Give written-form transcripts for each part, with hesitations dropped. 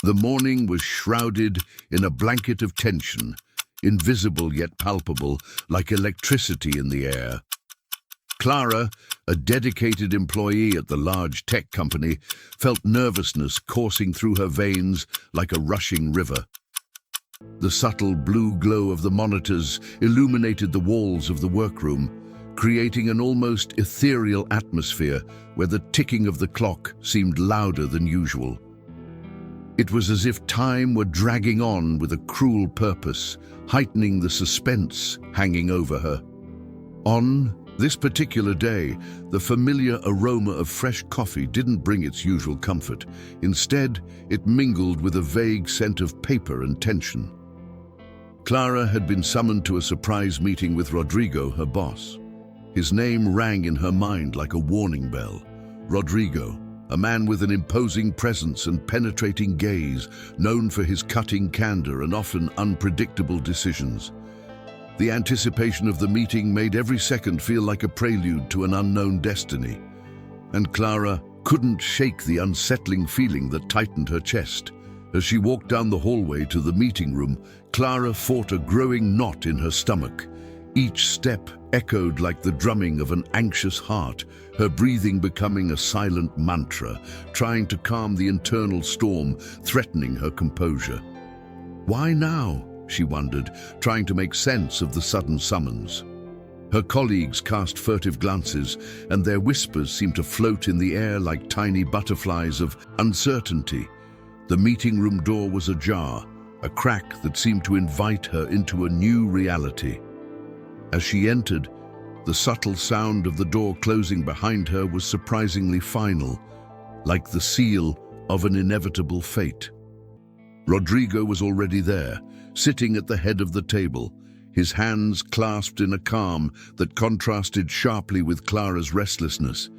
The morning was shrouded in a blanket of tension, invisible yet palpable, like electricity in the air. Clara, a dedicated employee at the large tech company, felt nervousness coursing through her veins like a rushing river. The subtle blue glow of the monitors illuminated the walls of the workroom, creating an almost ethereal atmosphere where the ticking of the clock seemed louder than usual. It was as if time were dragging on with a cruel purpose, heightening the suspense hanging over her. On this particular day, the familiar aroma of fresh coffee didn't bring its usual comfort. Instead, it mingled with a vague scent of paper and tension. Clara had been summoned to a surprise meeting with Rodrigo, her boss. His name rang in her mind like a warning bell. Rodrigo, a man with an imposing presence and penetrating gaze, known for his cutting candor and often unpredictable decisions. The anticipation of the meeting made every second feel like a prelude to an unknown destiny, and Clara couldn't shake the unsettling feeling that tightened her chest. As she walked down the hallway to the meeting room, Clara fought a growing knot in her stomach. Each step echoed like the drumming of an anxious heart, her breathing becoming a silent mantra, trying to calm the internal storm threatening her composure. Why now? She wondered, trying to make sense of the sudden summons. Her colleagues cast furtive glances, and their whispers seemed to float in the air like tiny butterflies of uncertainty. The meeting room door was ajar, a crack that seemed to invite her into a new reality. As she entered, the subtle sound of the door closing behind her was surprisingly final, like the seal of an inevitable fate. Rodrigo was already there, sitting at the head of the table, his hands clasped in a calm that contrasted sharply with Clara's restlessness.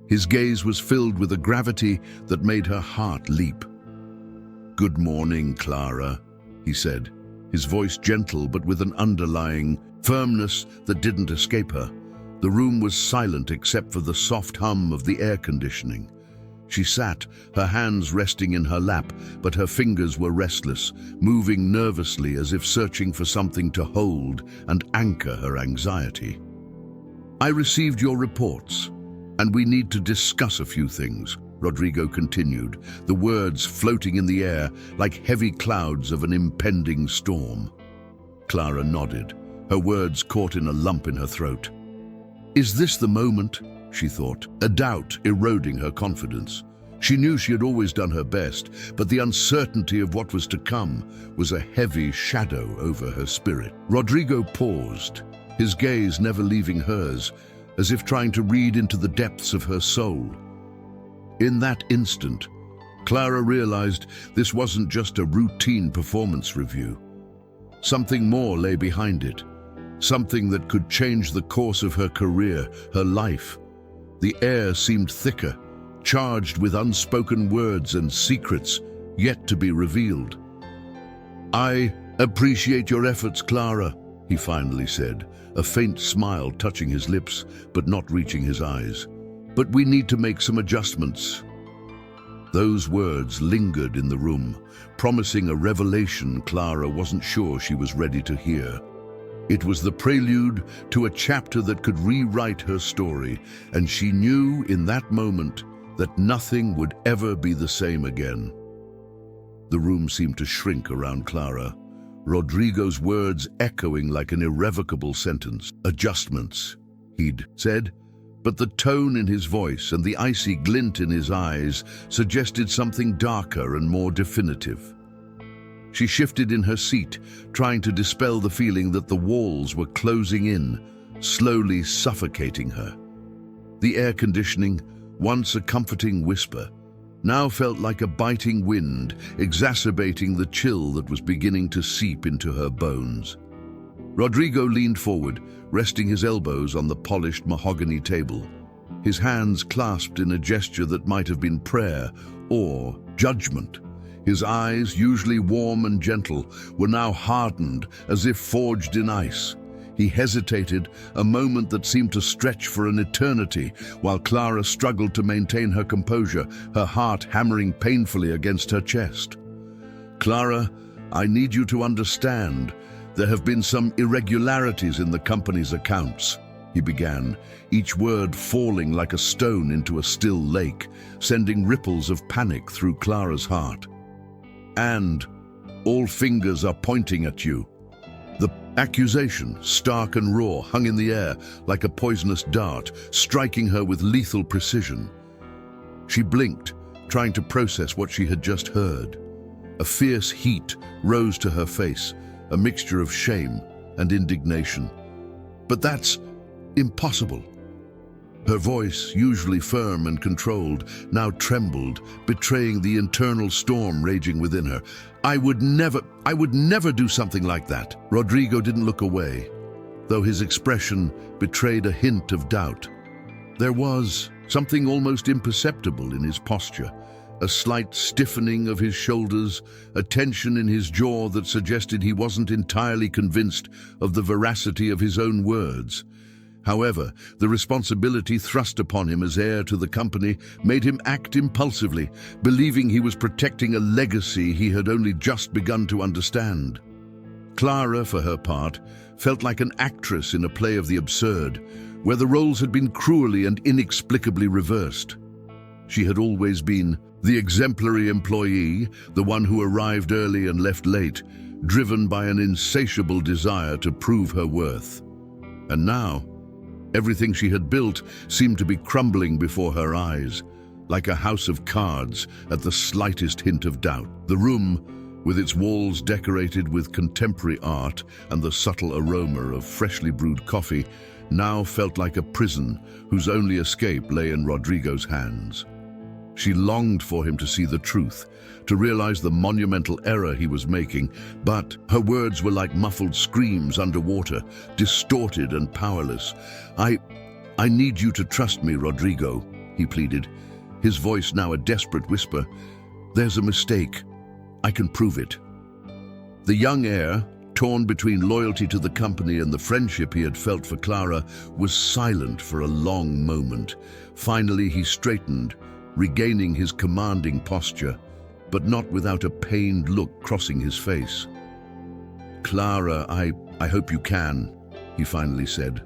His gaze was filled with a gravity that made her heart leap. "Good morning, Clara," he said, his voice gentle but with an underlying firmness that didn't escape her. The room was silent except for the soft hum of the air conditioning. She sat, her hands resting in her lap, but her fingers were restless, moving nervously as if searching for something to hold and anchor her anxiety. "I received your reports, and we need to discuss a few things," Rodrigo continued, the words floating in the air like heavy clouds of an impending storm. Clara nodded, her words caught in a lump in her throat. "Is this the moment?" she thought, a doubt eroding her confidence. She knew she had always done her best, but the uncertainty of what was to come was a heavy shadow over her spirit. Rodrigo paused, his gaze never leaving hers, as if trying to read into the depths of her soul. In that instant, Clara realized this wasn't just a routine performance review. Something more lay behind it, something that could change the course of her career, her life. The air seemed thicker, charged with unspoken words and secrets yet to be revealed. "I appreciate your efforts, Clara," he finally said, a faint smile touching his lips but not reaching his eyes. "But we need to make some adjustments." Those words lingered in the room, promising a revelation Clara wasn't sure she was ready to hear. It was the prelude to a chapter that could rewrite her story, and she knew in that moment that nothing would ever be the same again. The room seemed to shrink around Clara, Rodrigo's words echoing like an irrevocable sentence. "Adjustments," he'd said, but the tone in his voice and the icy glint in his eyes suggested something darker and more definitive. She shifted in her seat, trying to dispel the feeling that the walls were closing in, slowly suffocating her. The air conditioning, once a comforting whisper, now felt like a biting wind, exacerbating the chill that was beginning to seep into her bones. Rodrigo leaned forward, resting his elbows on the polished mahogany table, his hands clasped in a gesture that might have been prayer or judgment. His eyes, usually warm and gentle, were now hardened as if forged in ice. He hesitated, a moment that seemed to stretch for an eternity, while Clara struggled to maintain her composure, her heart hammering painfully against her chest. Clara, I need you to understand. There have been some irregularities in the company's accounts, he began, each word falling like a stone into a still lake, sending ripples of panic through Clara's heart. And all fingers are pointing at you. The accusation, stark and raw, hung in the air like a poisonous dart, striking her with lethal precision. She blinked, trying to process what she had just heard. A fierce heat rose to her face, a mixture of shame and indignation. But that's impossible. Her voice, usually firm and controlled, now trembled, betraying the internal storm raging within her. I would never do something like that. Rodrigo didn't look away, though his expression betrayed a hint of doubt. There was something almost imperceptible in his posture, a slight stiffening of his shoulders, a tension in his jaw that suggested he wasn't entirely convinced of the veracity of his own words. However, the responsibility thrust upon him as heir to the company made him act impulsively, believing he was protecting a legacy he had only just begun to understand. Clara, for her part, felt like an actress in a play of the absurd, where the roles had been cruelly and inexplicably reversed. She had always been the exemplary employee, the one who arrived early and left late, driven by an insatiable desire to prove her worth. And now, everything she had built seemed to be crumbling before her eyes, like a house of cards at the slightest hint of doubt. The room, with its walls decorated with contemporary art and the subtle aroma of freshly brewed coffee, now felt like a prison whose only escape lay in Rodrigo's hands. She longed for him to see the truth, to realize the monumental error he was making, but her words were like muffled screams underwater, distorted and powerless. I need you to trust me, Rodrigo, he pleaded, his voice now a desperate whisper. There's a mistake. I can prove it. The young heir, torn between loyalty to the company and the friendship he had felt for Clara, was silent for a long moment. Finally, he straightened, regaining his commanding posture, but not without a pained look crossing his face. Clara, I hope you can, he finally said,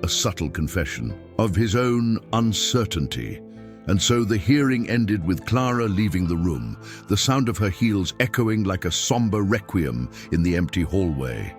a subtle confession of his own uncertainty. And so the hearing ended with Clara leaving the room, the sound of her heels echoing like a somber requiem in the empty hallway.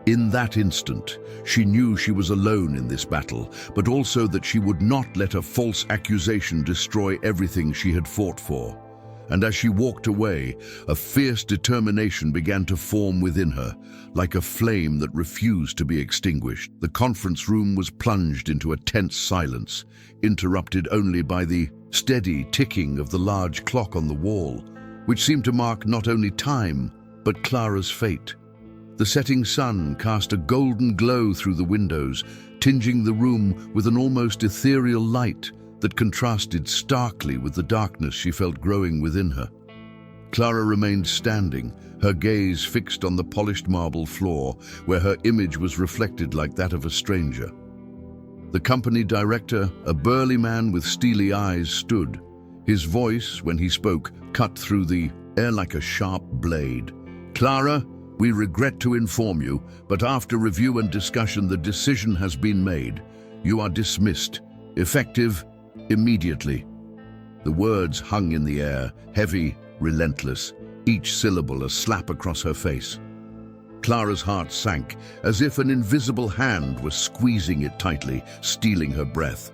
In that instant, she knew she was alone in this battle, but also that she would not let a false accusation destroy everything she had fought for. And as she walked away, a fierce determination began to form within her, like a flame that refused to be extinguished. The conference room was plunged into a tense silence, interrupted only by the steady ticking of the large clock on the wall, which seemed to mark not only time, but Clara's fate. The setting sun cast a golden glow through the windows, tinging the room with an almost ethereal light that contrasted starkly with the darkness she felt growing within her. Clara remained standing, her gaze fixed on the polished marble floor, where her image was reflected like that of a stranger. The company director, a burly man with steely eyes, stood. His voice, when he spoke, cut through the air like a sharp blade. Clara, we regret to inform you, but after review and discussion, the decision has been made. You are dismissed, effective immediately. The words hung in the air, heavy, relentless, each syllable a slap across her face. Clara's heart sank, as if an invisible hand was squeezing it tightly, stealing her breath.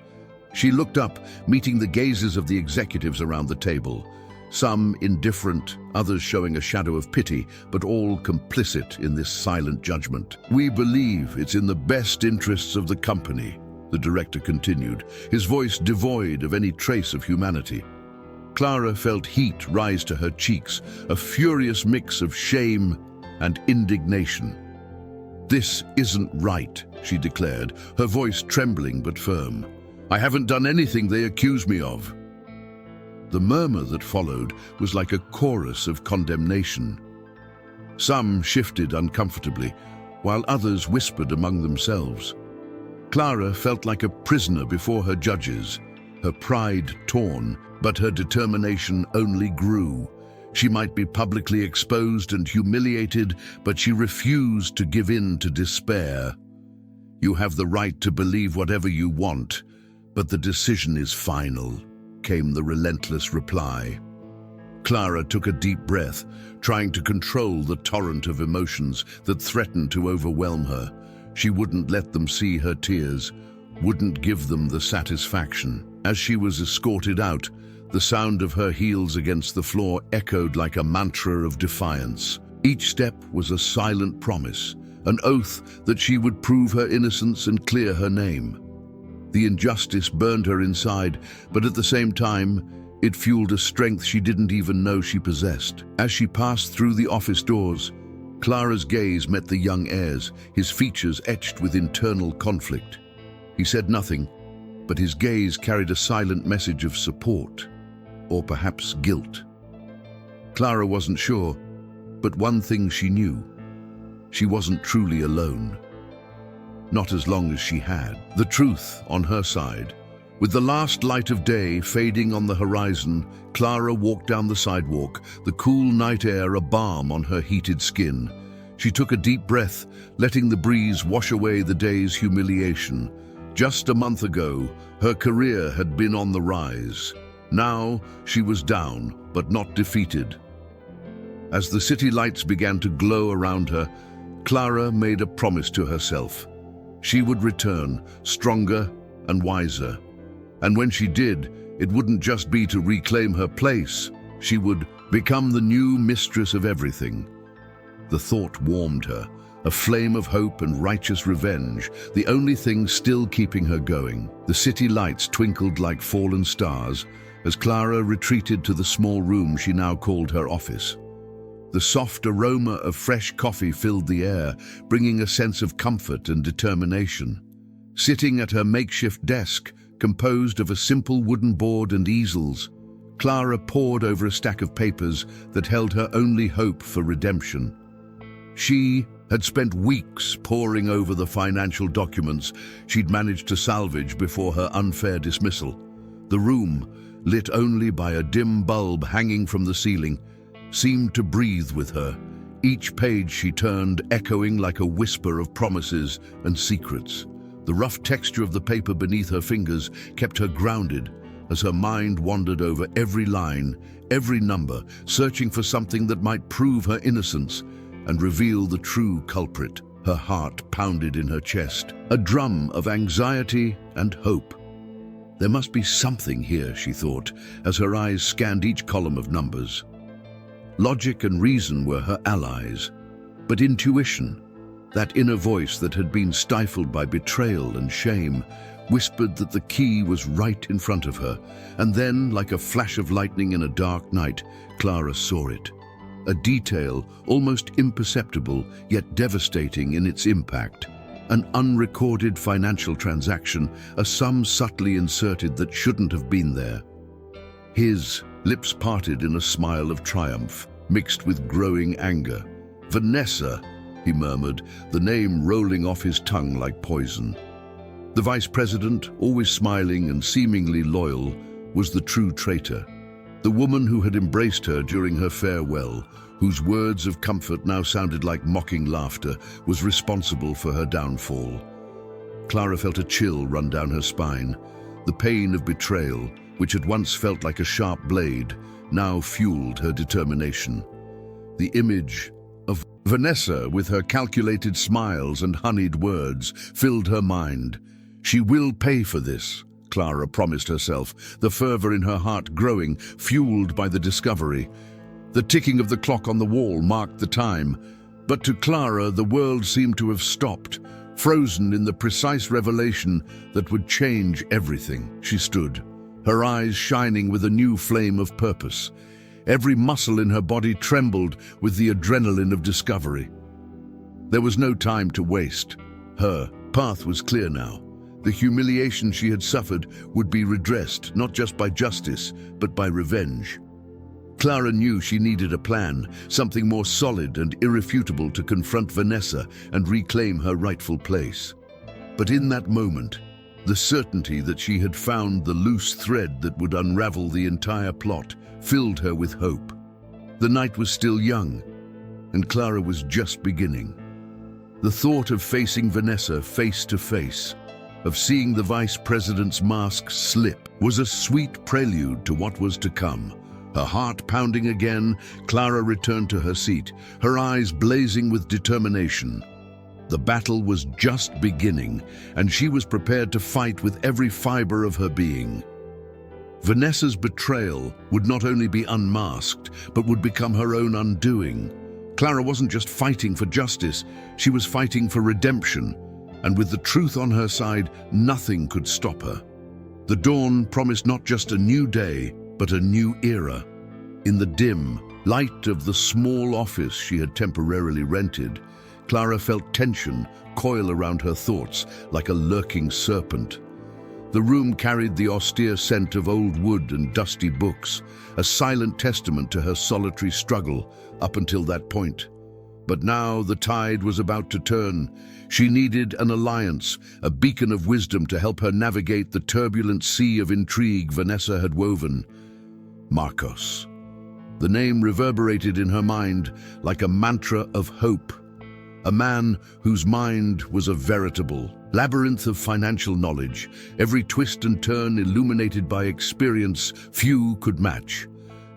She looked up, meeting the gazes of the executives around the table. Some indifferent, others showing a shadow of pity, but all complicit in this silent judgment. We believe it's in the best interests of the company, the director continued, his voice devoid of any trace of humanity. Clara felt heat rise to her cheeks, a furious mix of shame and indignation. This isn't right, she declared, her voice trembling but firm. I haven't done anything they accuse me of. The murmur that followed was like a chorus of condemnation. Some shifted uncomfortably, while others whispered among themselves. Clara felt like a prisoner before her judges, her pride torn, but her determination only grew. She might be publicly exposed and humiliated, but she refused to give in to despair. "You have the right to believe whatever you want, but the decision is final," came the relentless reply. Clara took a deep breath, trying to control the torrent of emotions that threatened to overwhelm her. She wouldn't let them see her tears, wouldn't give them the satisfaction. As she was escorted out, the sound of her heels against the floor echoed like a mantra of defiance. Each step was a silent promise, an oath that she would prove her innocence and clear her name. The injustice burned her inside, but at the same time, it fueled a strength she didn't even know she possessed. As she passed through the office doors, Clara's gaze met the young heir's, his features etched with internal conflict. He said nothing, but his gaze carried a silent message of support, or perhaps guilt. Clara wasn't sure, but one thing she knew: she wasn't truly alone. Not as long as she had the truth on her side. With the last light of day fading on the horizon, Clara walked down the sidewalk, the cool night air a balm on her heated skin. She took a deep breath, letting the breeze wash away the day's humiliation. Just a month ago, her career had been on the rise. Now, she was down, but not defeated. As the city lights began to glow around her, Clara made a promise to herself. She would return, stronger and wiser. And when she did, it wouldn't just be to reclaim her place. She would become the new mistress of everything. The thought warmed her, a flame of hope and righteous revenge, the only thing still keeping her going. The city lights twinkled like fallen stars as Clara retreated to the small room she now called her office. The soft aroma of fresh coffee filled the air, bringing a sense of comfort and determination. Sitting at her makeshift desk, composed of a simple wooden board and easels, Clara pored over a stack of papers that held her only hope for redemption. She had spent weeks poring over the financial documents she'd managed to salvage before her unfair dismissal. The room, lit only by a dim bulb hanging from the ceiling, seemed to breathe with her, each page she turned echoing like a whisper of promises and secrets. The rough texture of the paper beneath her fingers kept her grounded as her mind wandered over every line, every number, searching for something that might prove her innocence and reveal the true culprit. Her heart pounded in her chest, a drum of anxiety and hope. There must be something here, she thought, as her eyes scanned each column of numbers. Logic and reason were her allies, but intuition, that inner voice that had been stifled by betrayal and shame, whispered that the key was right in front of her. And then, like a flash of lightning in a dark night, Clara saw it. A detail almost imperceptible, yet devastating in its impact. An unrecorded financial transaction, a sum subtly inserted that shouldn't have been there. His lips parted in a smile of triumph, mixed with growing anger. "Vanessa," he murmured, the name rolling off his tongue like poison. The vice president, always smiling and seemingly loyal, was the true traitor. The woman who had embraced her during her farewell, whose words of comfort now sounded like mocking laughter, was responsible for her downfall. Clara felt a chill run down her spine. The pain of betrayal, which had once felt like a sharp blade, now fueled her determination. The image of Vanessa, with her calculated smiles and honeyed words, filled her mind. She will pay for this, Clara promised herself, the fervor in her heart growing, fueled by the discovery. The ticking of the clock on the wall marked the time, but to Clara the world seemed to have stopped, frozen in the precise revelation that would change everything. She stood, her eyes shining with a new flame of purpose. Every muscle in her body trembled with the adrenaline of discovery. There was no time to waste. Her path was clear now. The humiliation she had suffered would be redressed, not just by justice, but by revenge. Clara knew she needed a plan, something more solid and irrefutable to confront Vanessa and reclaim her rightful place. But in that moment, the certainty that she had found the loose thread that would unravel the entire plot filled her with hope. The night was still young, and Clara was just beginning. The thought of facing Vanessa face to face, of seeing the vice president's mask slip, was a sweet prelude to what was to come. Her heart pounding again, Clara returned to her seat, her eyes blazing with determination. The battle was just beginning, and she was prepared to fight with every fiber of her being. Vanessa's betrayal would not only be unmasked, but would become her own undoing. Clara wasn't just fighting for justice, she was fighting for redemption, and with the truth on her side, nothing could stop her. The dawn promised not just a new day, but a new era. In the dim light of the small office she had temporarily rented, Clara felt tension coil around her thoughts like a lurking serpent. The room carried the austere scent of old wood and dusty books, a silent testament to her solitary struggle up until that point. But now the tide was about to turn. She needed an alliance, a beacon of wisdom to help her navigate the turbulent sea of intrigue Vanessa had woven. Marcos. The name reverberated in her mind like a mantra of hope. A man whose mind was a veritable labyrinth of financial knowledge, every twist and turn illuminated by experience few could match.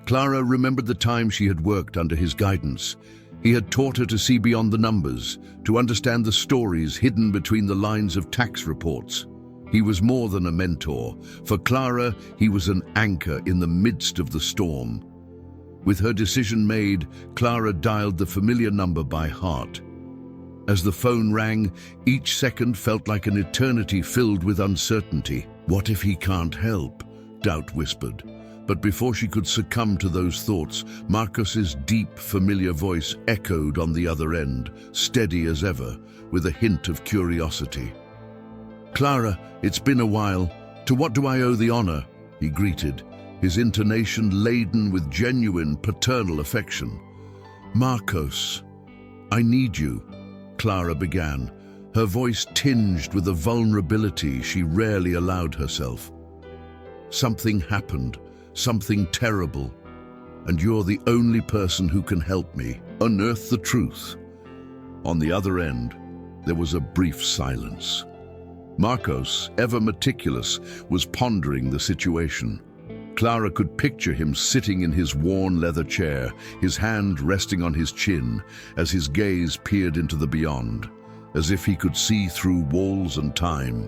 Clara remembered the time she had worked under his guidance. He had taught her to see beyond the numbers, to understand the stories hidden between the lines of tax reports. He was more than a mentor. For Clara, he was an anchor in the midst of the storm. With her decision made, Clara dialed the familiar number by heart. As the phone rang, each second felt like an eternity filled with uncertainty. What if he can't help? Doubt whispered. But before she could succumb to those thoughts, Marcos's deep, familiar voice echoed on the other end, steady as ever, with a hint of curiosity. "Clara, it's been a while. To what do I owe the honor?" he greeted, his intonation laden with genuine paternal affection. "Marcos, I need you," Clara began, her voice tinged with a vulnerability she rarely allowed herself. "Something happened, something terrible, and you're the only person who can help me unearth the truth." On the other end, there was a brief silence. Marcos, ever meticulous, was pondering the situation. Clara could picture him sitting in his worn leather chair, his hand resting on his chin, as his gaze peered into the beyond, as if he could see through walls and time.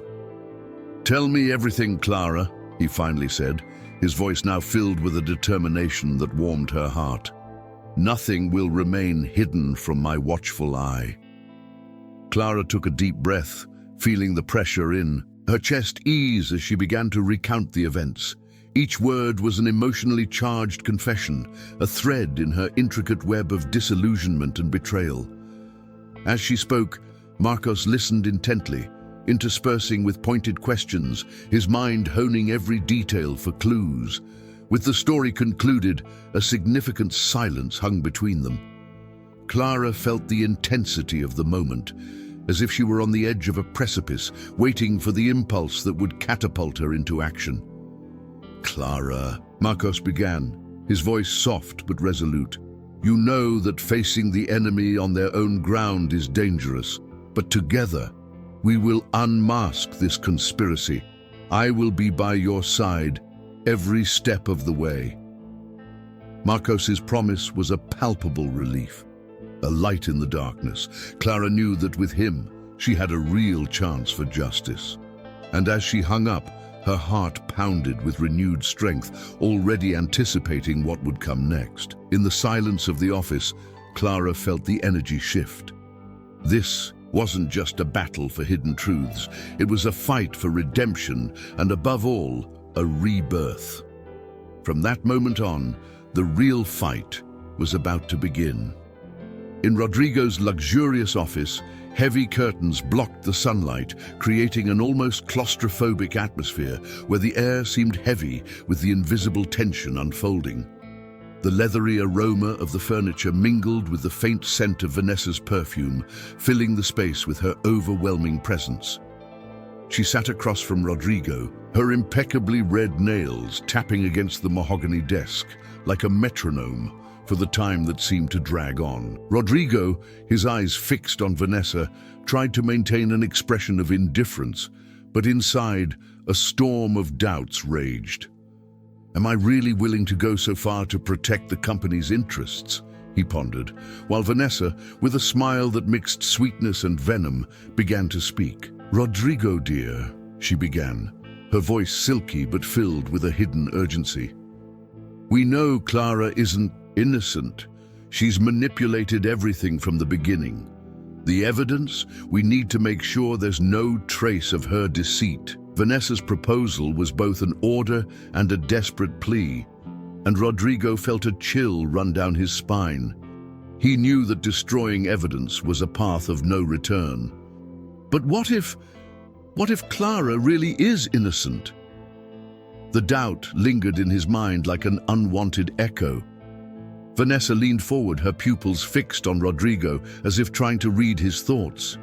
"Tell me everything, Clara," he finally said, his voice now filled with a determination that warmed her heart. "Nothing will remain hidden from my watchful eye." Clara took a deep breath, feeling the pressure in her chest ease as she began to recount the events. Each word was an emotionally charged confession, a thread in her intricate web of disillusionment and betrayal. As she spoke, Marcos listened intently, interspersing with pointed questions, his mind honing every detail for clues. With the story concluded, a significant silence hung between them. Clara felt the intensity of the moment, as if she were on the edge of a precipice, waiting for the impulse that would catapult her into action. "Clara," Marcos began, his voice soft but resolute, "you know that facing the enemy on their own ground is dangerous, but together we will unmask this conspiracy. I will be by your side every step of the way." Marcos's promise was a palpable relief, a light in the darkness. Clara knew that with him, she had a real chance for justice. And as she hung up, her heart pounded with renewed strength, already anticipating what would come next. In the silence of the office, Clara felt the energy shift. This wasn't just a battle for hidden truths. It was a fight for redemption and, above all, a rebirth. From that moment on, the real fight was about to begin. In Rodrigo's luxurious office, heavy curtains blocked the sunlight, creating an almost claustrophobic atmosphere where the air seemed heavy with the invisible tension unfolding. The leathery aroma of the furniture mingled with the faint scent of Vanessa's perfume, filling the space with her overwhelming presence. She sat across from Rodrigo, her impeccably red nails tapping against the mahogany desk like a metronome, for the time that seemed to drag on. Rodrigo, his eyes fixed on Vanessa, tried to maintain an expression of indifference, but inside, a storm of doubts raged. Am I really willing to go so far to protect the company's interests? He pondered, while Vanessa, with a smile that mixed sweetness and venom, began to speak. Rodrigo, dear, she began, her voice silky but filled with a hidden urgency. We know Clara isn't innocent. She's manipulated everything from the beginning. The evidence? We need to make sure there's no trace of her deceit. Vanessa's proposal was both an order and a desperate plea, and Rodrigo felt a chill run down his spine. He knew that destroying evidence was a path of no return. But what if Clara really is innocent? The doubt lingered in his mind like an unwanted echo. Vanessa leaned forward, her pupils fixed on Rodrigo, as if trying to read his thoughts.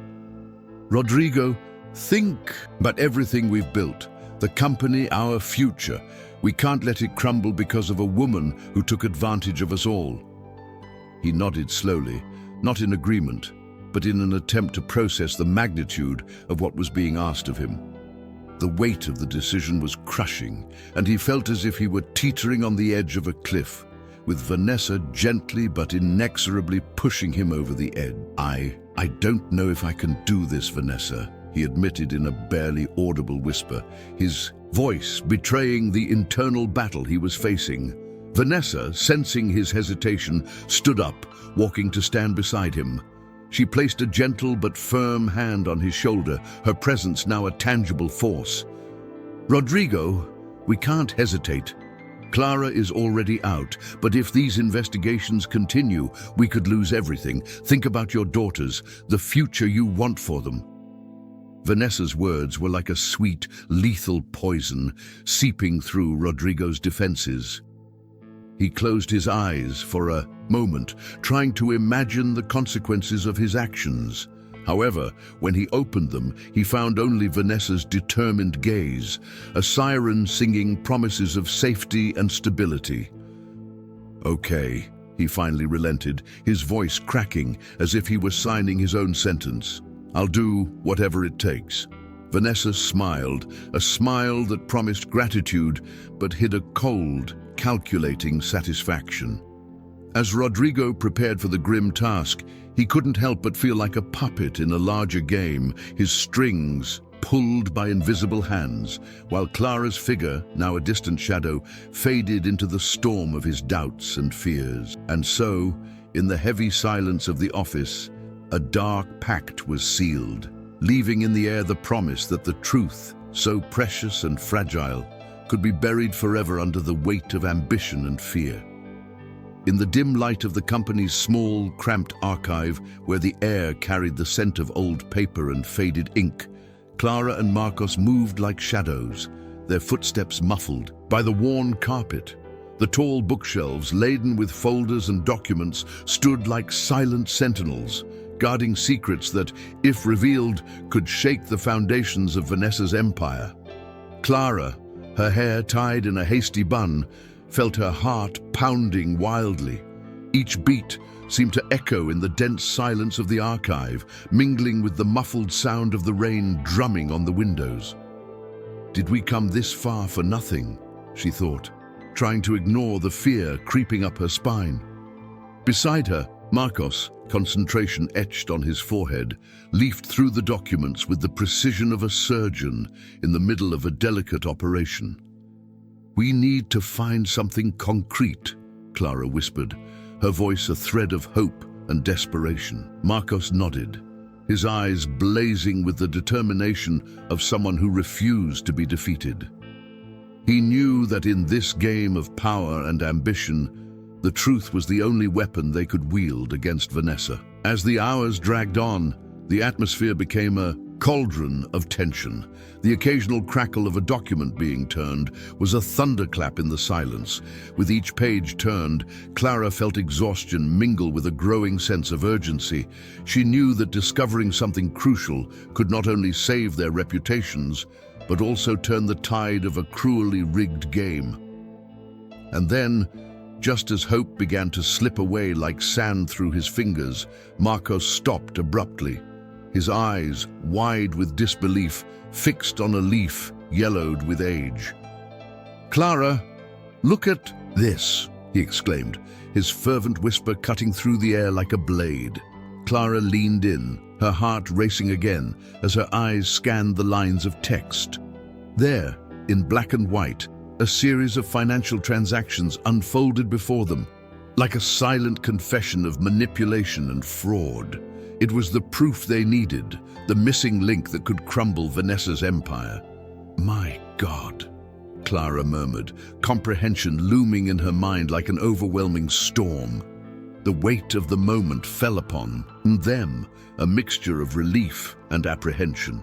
Rodrigo, think about everything we've built, the company, our future. We can't let it crumble because of a woman who took advantage of us all. He nodded slowly, not in agreement, but in an attempt to process the magnitude of what was being asked of him. The weight of the decision was crushing, and he felt as if he were teetering on the edge of a cliff, with Vanessa gently but inexorably pushing him over the edge. I don't know if I can do this, Vanessa, he admitted in a barely audible whisper, his voice betraying the internal battle he was facing. Vanessa, sensing his hesitation, stood up, walking to stand beside him. She placed a gentle but firm hand on his shoulder, her presence now a tangible force. Rodrigo, we can't hesitate. Clara is already out, but if these investigations continue, we could lose everything. Think about your daughters, the future you want for them. Vanessa's words were like a sweet, lethal poison seeping through Rodrigo's defenses. He closed his eyes for a moment, trying to imagine the consequences of his actions. However, when he opened them, he found only Vanessa's determined gaze, a siren singing promises of safety and stability. Okay, he finally relented, his voice cracking as if he was signing his own sentence. I'll do whatever it takes. Vanessa smiled, a smile that promised gratitude but hid a cold, calculating satisfaction. As Rodrigo prepared for the grim task, he couldn't help but feel like a puppet in a larger game, his strings pulled by invisible hands, while Clara's figure, now a distant shadow, faded into the storm of his doubts and fears. And so, in the heavy silence of the office, a dark pact was sealed, leaving in the air the promise that the truth, so precious and fragile, could be buried forever under the weight of ambition and fear. In the dim light of the company's small, cramped archive, where the air carried the scent of old paper and faded ink, Clara and Marcos moved like shadows, their footsteps muffled by the worn carpet. The tall bookshelves, laden with folders and documents, stood like silent sentinels, guarding secrets that, if revealed, could shake the foundations of Vanessa's empire. Clara, her hair tied in a hasty bun, felt her heart pounding wildly. Each beat seemed to echo in the dense silence of the archive, mingling with the muffled sound of the rain drumming on the windows. Did we come this far for nothing? She thought, trying to ignore the fear creeping up her spine. Beside her, Marcos, concentration etched on his forehead, leafed through the documents with the precision of a surgeon in the middle of a delicate operation. We need to find something concrete, Clara whispered, her voice a thread of hope and desperation. Marcos nodded, his eyes blazing with the determination of someone who refused to be defeated. He knew that in this game of power and ambition, the truth was the only weapon they could wield against Vanessa. As the hours dragged on, the atmosphere became a cauldron of tension. The occasional crackle of a document being turned was a thunderclap in the silence. With each page turned, Clara felt exhaustion mingle with a growing sense of urgency. She knew that discovering something crucial could not only save their reputations, but also turn the tide of a cruelly rigged game. And then, Just as hope began to slip away like sand through his fingers, Marcos stopped abruptly, his eyes, wide with disbelief, fixed on a leaf yellowed with age. "Clara, look at this," he exclaimed, his fervent whisper cutting through the air like a blade. Clara leaned in, her heart racing again as her eyes scanned the lines of text. There, in black and white, a series of financial transactions unfolded before them, like a silent confession of manipulation and fraud. It was the proof they needed, the missing link that could crumble Vanessa's empire. "My God," Clara murmured, comprehension looming in her mind like an overwhelming storm. The weight of the moment fell upon them, a mixture of relief and apprehension.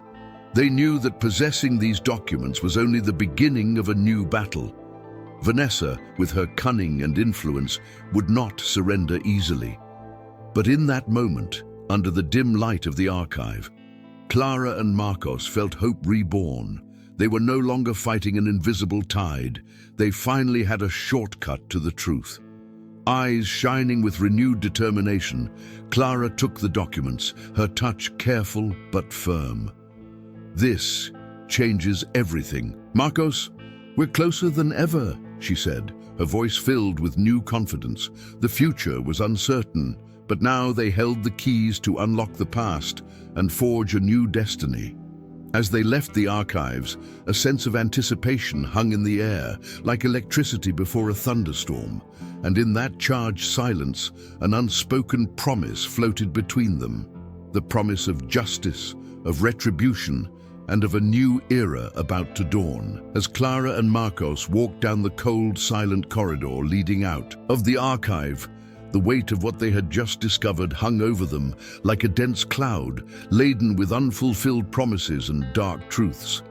They knew that possessing these documents was only the beginning of a new battle. Vanessa, with her cunning and influence, would not surrender easily. But in that moment, under the dim light of the archive, Clara and Marcos felt hope reborn. They were no longer fighting an invisible tide. They finally had a shortcut to the truth. Eyes shining with renewed determination, Clara took the documents, her touch careful but firm. "This changes everything. Marcos, we're closer than ever," she said, her voice filled with new confidence. The future was uncertain, but now they held the keys to unlock the past and forge a new destiny. As they left the archives, a sense of anticipation hung in the air, like electricity before a thunderstorm, and in that charged silence, an unspoken promise floated between them. The promise of justice, of retribution, and of a new era about to dawn. As Clara and Marcos walked down the cold, silent corridor leading out of the archive, the weight of what they had just discovered hung over them like a dense cloud, laden with unfulfilled promises and dark truths.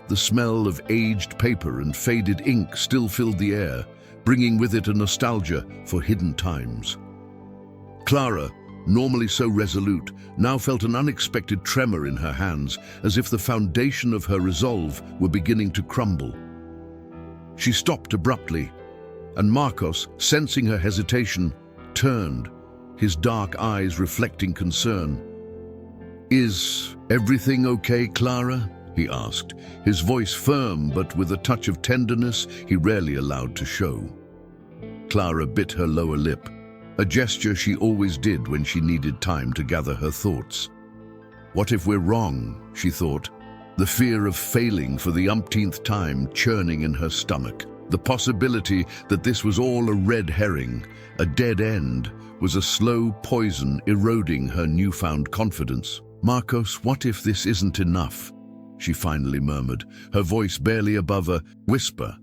The smell of aged paper and faded ink still filled the air, bringing with it a nostalgia for hidden times. Clara, normally so resolute, now felt an unexpected tremor in her hands, as if the foundation of her resolve were beginning to crumble. She stopped abruptly, and Marcos, sensing her hesitation, turned, his dark eyes reflecting concern. "Is everything okay, Clara?" he asked, his voice firm but with a touch of tenderness he rarely allowed to show. Clara bit her lower lip, a gesture she always did when she needed time to gather her thoughts. What if we're wrong, she thought, the fear of failing for the umpteenth time churning in her stomach. The possibility that this was all a red herring, a dead end, was a slow poison eroding her newfound confidence. "Marcos, what if this isn't enough?" she finally murmured, her voice barely above a whisper,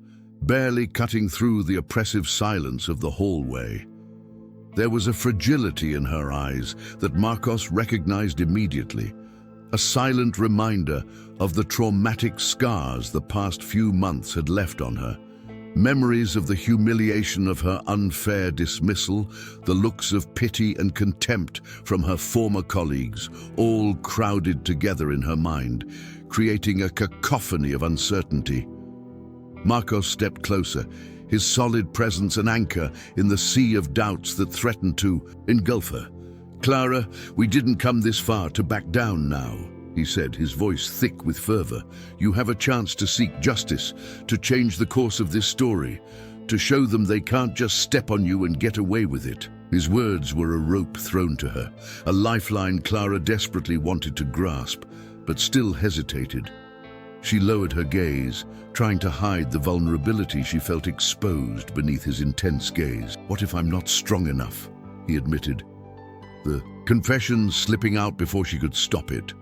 barely cutting through the oppressive silence of the hallway. There was a fragility in her eyes that Marcos recognized immediately, a silent reminder of the traumatic scars the past few months had left on her. Memories of the humiliation of her unfair dismissal, the looks of pity and contempt from her former colleagues, all crowded together in her mind, creating a cacophony of uncertainty. Marcos stepped closer, his solid presence an anchor in the sea of doubts that threatened to engulf her. "Clara, we didn't come this far to back down now," he said, his voice thick with fervor. "You have a chance to seek justice, to change the course of this story, to show them they can't just step on you and get away with it." His words were a rope thrown to her, a lifeline Clara desperately wanted to grasp, but still hesitated. She lowered her gaze, trying to hide the vulnerability she felt exposed beneath his intense gaze. "What if I'm not strong enough?" he admitted, the confession slipping out before she could stop it.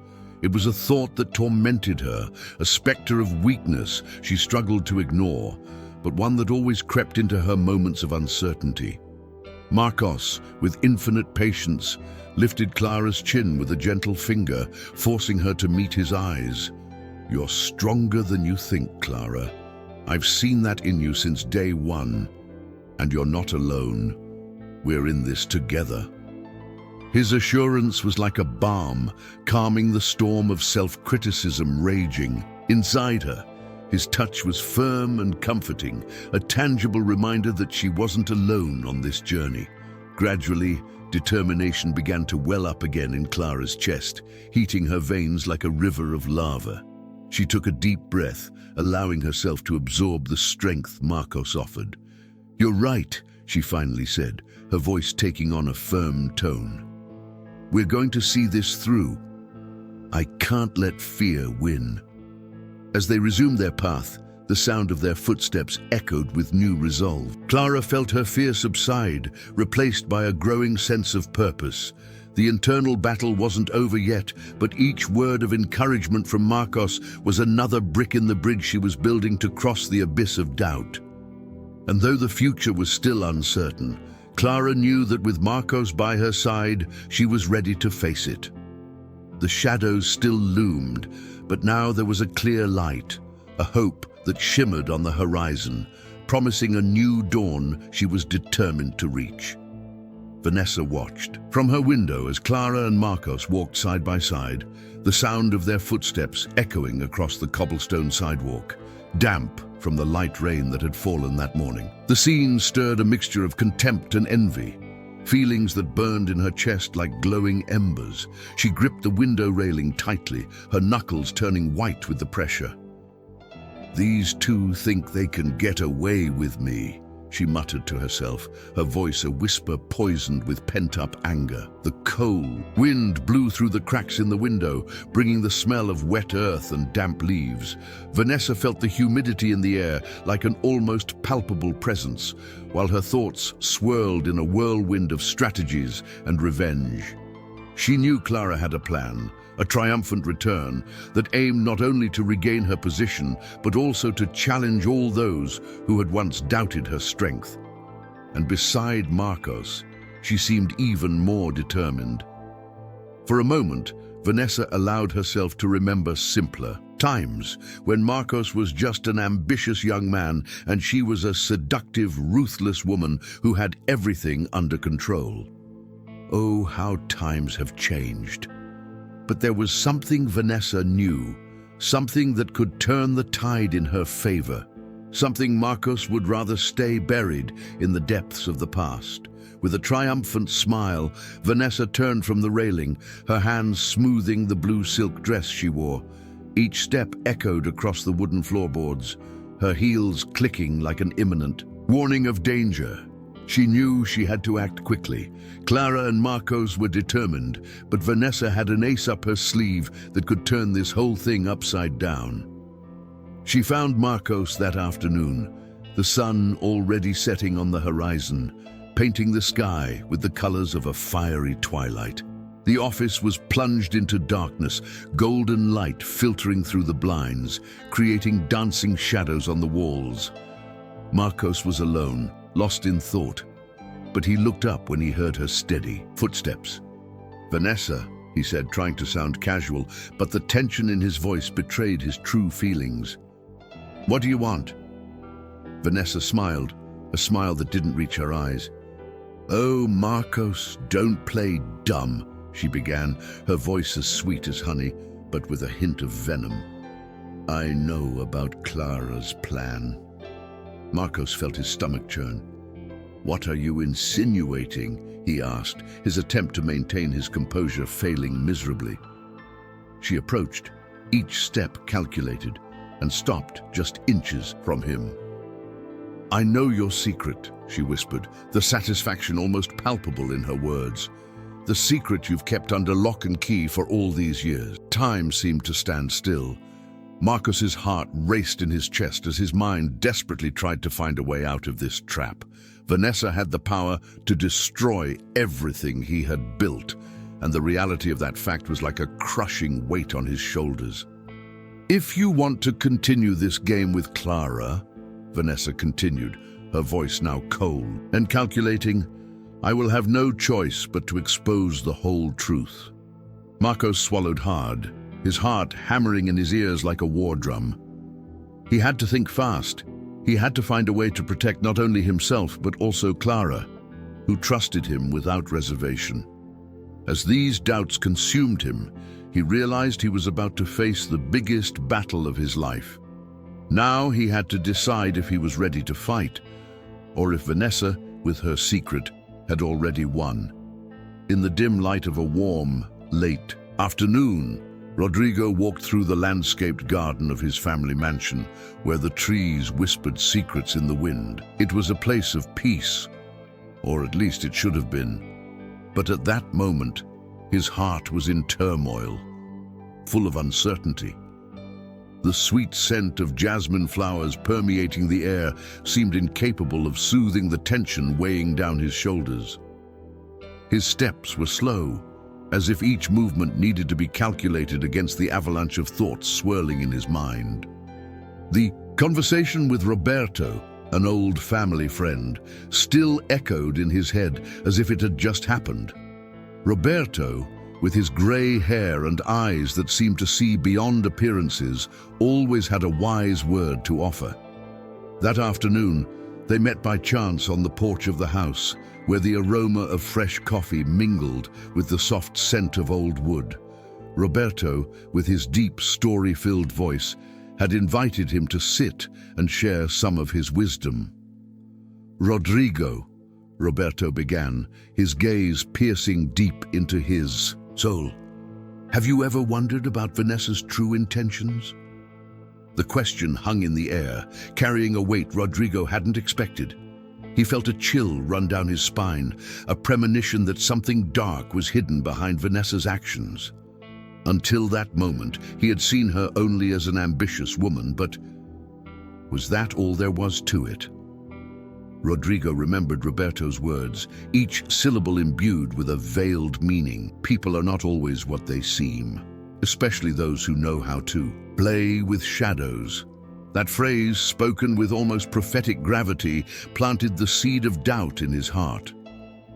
It was a thought that tormented her, a specter of weakness she struggled to ignore, but one that always crept into her moments of uncertainty. Marcos, with infinite patience, lifted Clara's chin with a gentle finger, forcing her to meet his eyes. "You're stronger than you think, Clara. I've seen that in you since day one, and you're not alone. We're in this together." His assurance was like a balm, calming the storm of self-criticism raging inside her. His touch was firm and comforting, a tangible reminder that she wasn't alone on this journey. Gradually, determination began to well up again in Clara's chest, heating her veins like a river of lava. She took a deep breath, allowing herself to absorb the strength Marcos offered. "You're right," she finally said, her voice taking on a firm tone. "We're going to see this through. I can't let fear win." As they resumed their path, the sound of their footsteps echoed with new resolve. Clara felt her fear subside, replaced by a growing sense of purpose. The internal battle wasn't over yet, but each word of encouragement from Marcos was another brick in the bridge she was building to cross the abyss of doubt. And though the future was still uncertain, Clara knew that with Marcos by her side, she was ready to face it. The shadows still loomed, but now there was a clear light, a hope that shimmered on the horizon, promising a new dawn she was determined to reach. Vanessa watched from her window as Clara and Marcos walked side by side, the sound of their footsteps echoing across the cobblestone sidewalk, damp from the light rain that had fallen that morning. The scene stirred a mixture of contempt and envy, feelings that burned in her chest like glowing embers. She gripped the window railing tightly, her knuckles turning white with the pressure. "These two think they can get away with me," she muttered to herself, her voice a whisper poisoned with pent-up anger. The cold wind blew through the cracks in the window, bringing the smell of wet earth and damp leaves. Vanessa felt the humidity in the air like an almost palpable presence, while her thoughts swirled in a whirlwind of strategies and revenge. She knew Clara had a plan, a triumphant return that aimed not only to regain her position, but also to challenge all those who had once doubted her strength. And beside Marcos, she seemed even more determined. For a moment, Vanessa allowed herself to remember simpler times when Marcos was just an ambitious young man and she was a seductive, ruthless woman who had everything under control. Oh, how times have changed. But there was something Vanessa knew, something that could turn the tide in her favor, something Marcos would rather stay buried in the depths of the past. With a triumphant smile, Vanessa turned from the railing, her hands smoothing the blue silk dress she wore. Each step echoed across the wooden floorboards, her heels clicking like an imminent warning of danger. She knew she had to act quickly. Clara and Marcos were determined, but Vanessa had an ace up her sleeve that could turn this whole thing upside down. She found Marcos that afternoon, the sun already setting on the horizon, painting the sky with the colors of a fiery twilight. The office was plunged into darkness, golden light filtering through the blinds, creating dancing shadows on the walls. Marcos was alone, lost in thought, but he looked up when he heard her steady footsteps. "Vanessa," he said, trying to sound casual, but the tension in his voice betrayed his true feelings. "What do you want?" Vanessa smiled, a smile that didn't reach her eyes. "Oh, Marcos, don't play dumb," she began, her voice as sweet as honey, but with a hint of venom. "I know about Clara's plan." Marcos felt his stomach churn. "What are you insinuating?" he asked, his attempt to maintain his composure failing miserably. She approached, each step calculated, and stopped just inches from him. "I know your secret," she whispered, the satisfaction almost palpable in her words. "The secret you've kept under lock and key for all these years." Time seemed to stand still. Marcos's heart raced in his chest as his mind desperately tried to find a way out of this trap. Vanessa had the power to destroy everything he had built, and the reality of that fact was like a crushing weight on his shoulders. "If you want to continue this game with Clara," Vanessa continued, her voice now cold and calculating, "I will have no choice but to expose the whole truth." Marcos swallowed hard, his heart hammering in his ears like a war drum. He had to think fast. He had to find a way to protect not only himself but also Clara, who trusted him without reservation. As these doubts consumed him, he realized he was about to face the biggest battle of his life. Now he had to decide if he was ready to fight, or if Vanessa, with her secret, had already won. In the dim light of a warm, late afternoon, Rodrigo walked through the landscaped garden of his family mansion, where the trees whispered secrets in the wind. It was a place of peace, or at least it should have been. But at that moment, his heart was in turmoil, full of uncertainty. The sweet scent of jasmine flowers permeating the air seemed incapable of soothing the tension weighing down his shoulders. His steps were slow, as if each movement needed to be calculated against the avalanche of thoughts swirling in his mind. The conversation with Roberto, an old family friend, still echoed in his head as if it had just happened. Roberto, with his grey hair and eyes that seemed to see beyond appearances, always had a wise word to offer. That afternoon, they met by chance on the porch of the house, where the aroma of fresh coffee mingled with the soft scent of old wood. Roberto, with his deep, story-filled voice, had invited him to sit and share some of his wisdom. "Rodrigo," Roberto began, his gaze piercing deep into his soul, "have you ever wondered about Vanessa's true intentions?" The question hung in the air, carrying a weight Rodrigo hadn't expected. He felt a chill run down his spine, a premonition that something dark was hidden behind Vanessa's actions. Until that moment, he had seen her only as an ambitious woman, but was that all there was to it? Rodrigo remembered Roberto's words, each syllable imbued with a veiled meaning. People are not always what they seem, especially those who know how to play with shadows. That phrase, spoken with almost prophetic gravity, planted the seed of doubt in his heart.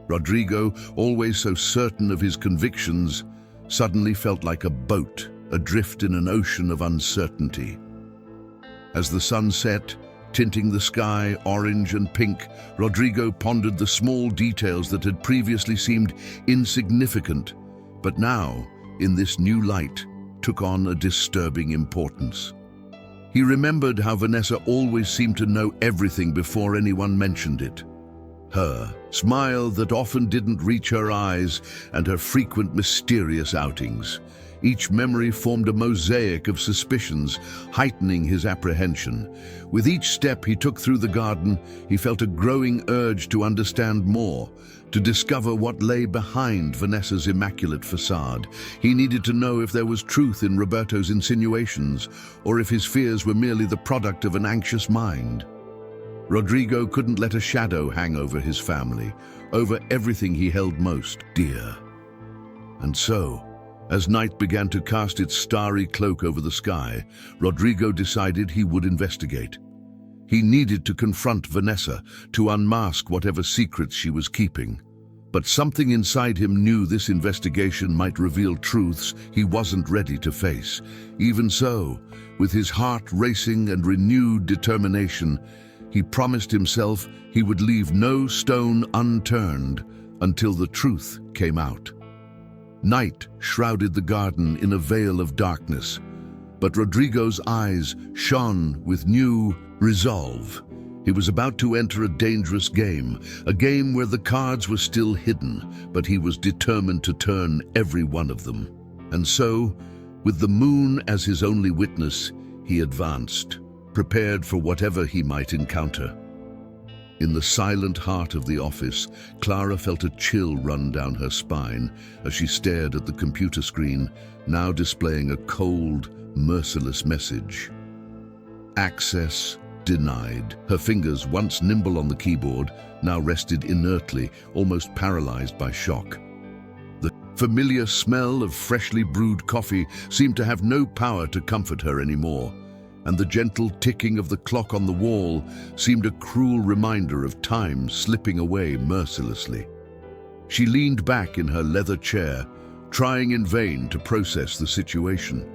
Rodrigo, always so certain of his convictions, suddenly felt like a boat adrift in an ocean of uncertainty. As the sun set, tinting the sky orange and pink, Rodrigo pondered the small details that had previously seemed insignificant, but now, in this new light, took on a disturbing importance. He remembered how Vanessa always seemed to know everything before anyone mentioned it. Her smile that often didn't reach her eyes, and her frequent mysterious outings. Each memory formed a mosaic of suspicions, heightening his apprehension. With each step he took through the garden, he felt a growing urge to understand more, to discover what lay behind Vanessa's immaculate facade. He needed to know if there was truth in Roberto's insinuations, or if his fears were merely the product of an anxious mind. Rodrigo couldn't let a shadow hang over his family, over everything he held most dear. And so, as night began to cast its starry cloak over the sky, Rodrigo decided he would investigate. He needed to confront Vanessa, to unmask whatever secrets she was keeping. But something inside him knew this investigation might reveal truths he wasn't ready to face. Even so, with his heart racing and renewed determination, he promised himself he would leave no stone unturned until the truth came out. Night shrouded the garden in a veil of darkness, but Rodrigo's eyes shone with new resolve. He was about to enter a dangerous game, a game where the cards were still hidden, but he was determined to turn every one of them. And so, with the moon as his only witness, he advanced, prepared for whatever he might encounter. In the silent heart of the office, Clara felt a chill run down her spine as she stared at the computer screen, now displaying a cold, merciless message. Access denied. Her fingers, once nimble on the keyboard, now rested inertly, almost paralyzed by shock. The familiar smell of freshly brewed coffee seemed to have no power to comfort her anymore, and the gentle ticking of the clock on the wall seemed a cruel reminder of time slipping away mercilessly. She leaned back in her leather chair, trying in vain to process the situation.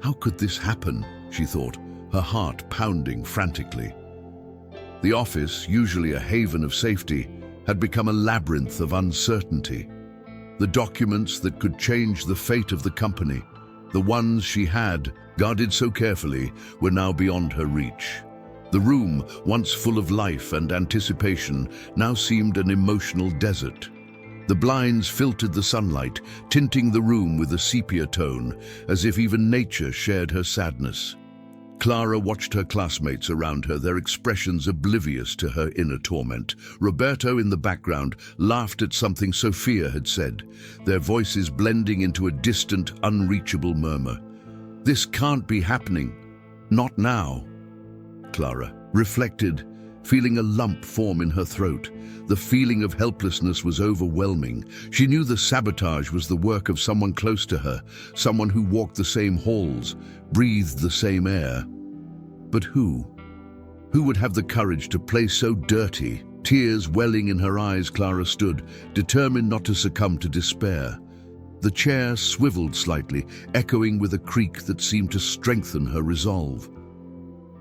How could this happen, she thought, her heart pounding frantically. The office, usually a haven of safety, had become a labyrinth of uncertainty. The documents that could change the fate of the company, The ones she had, guarded so carefully, were now beyond her reach. The room, once full of life and anticipation, now seemed an emotional desert. The blinds filtered the sunlight, tinting the room with a sepia tone, as if even nature shared her sadness. Clara watched her classmates around her, their expressions oblivious to her inner torment. Roberto, in the background, laughed at something Sophia had said, their voices blending into a distant, unreachable murmur. "This can't be happening. Not now." Clara reflected, feeling a lump form in her throat. The feeling of helplessness was overwhelming. She knew the sabotage was the work of someone close to her, someone who walked the same halls, breathed the same air. But who? Who would have the courage to play so dirty? Tears welling in her eyes, Clara stood, determined not to succumb to despair. The chair swiveled slightly, echoing with a creak that seemed to strengthen her resolve.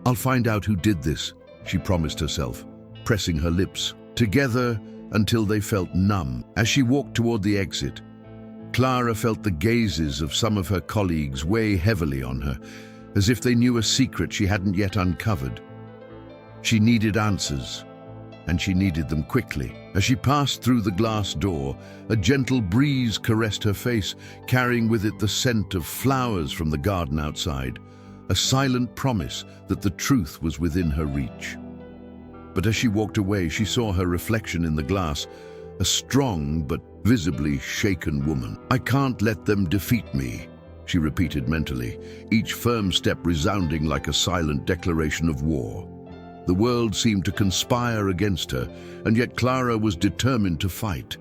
"I'll find out who did this," she promised herself, pressing her lips together until they felt numb. As she walked toward the exit, Clara felt the gazes of some of her colleagues weigh heavily on her, as if they knew a secret she hadn't yet uncovered. She needed answers, and she needed them quickly. As she passed through the glass door, a gentle breeze caressed her face, carrying with it the scent of flowers from the garden outside, a silent promise that the truth was within her reach. But as she walked away, she saw her reflection in the glass, a strong but visibly shaken woman. "I can't let them defeat me," she repeated mentally, each firm step resounding like a silent declaration of war. The world seemed to conspire against her, and yet Clara was determined to fight.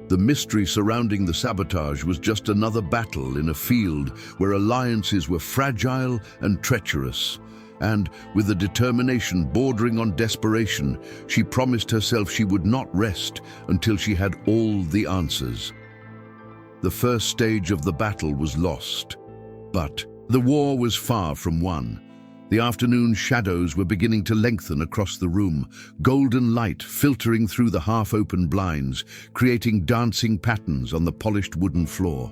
The mystery surrounding the sabotage was just another battle in a field where alliances were fragile and treacherous. And, with a determination bordering on desperation, she promised herself she would not rest until she had all the answers. The first stage of the battle was lost, but the war was far from won. The afternoon shadows were beginning to lengthen across the room, golden light filtering through the half-open blinds, creating dancing patterns on the polished wooden floor.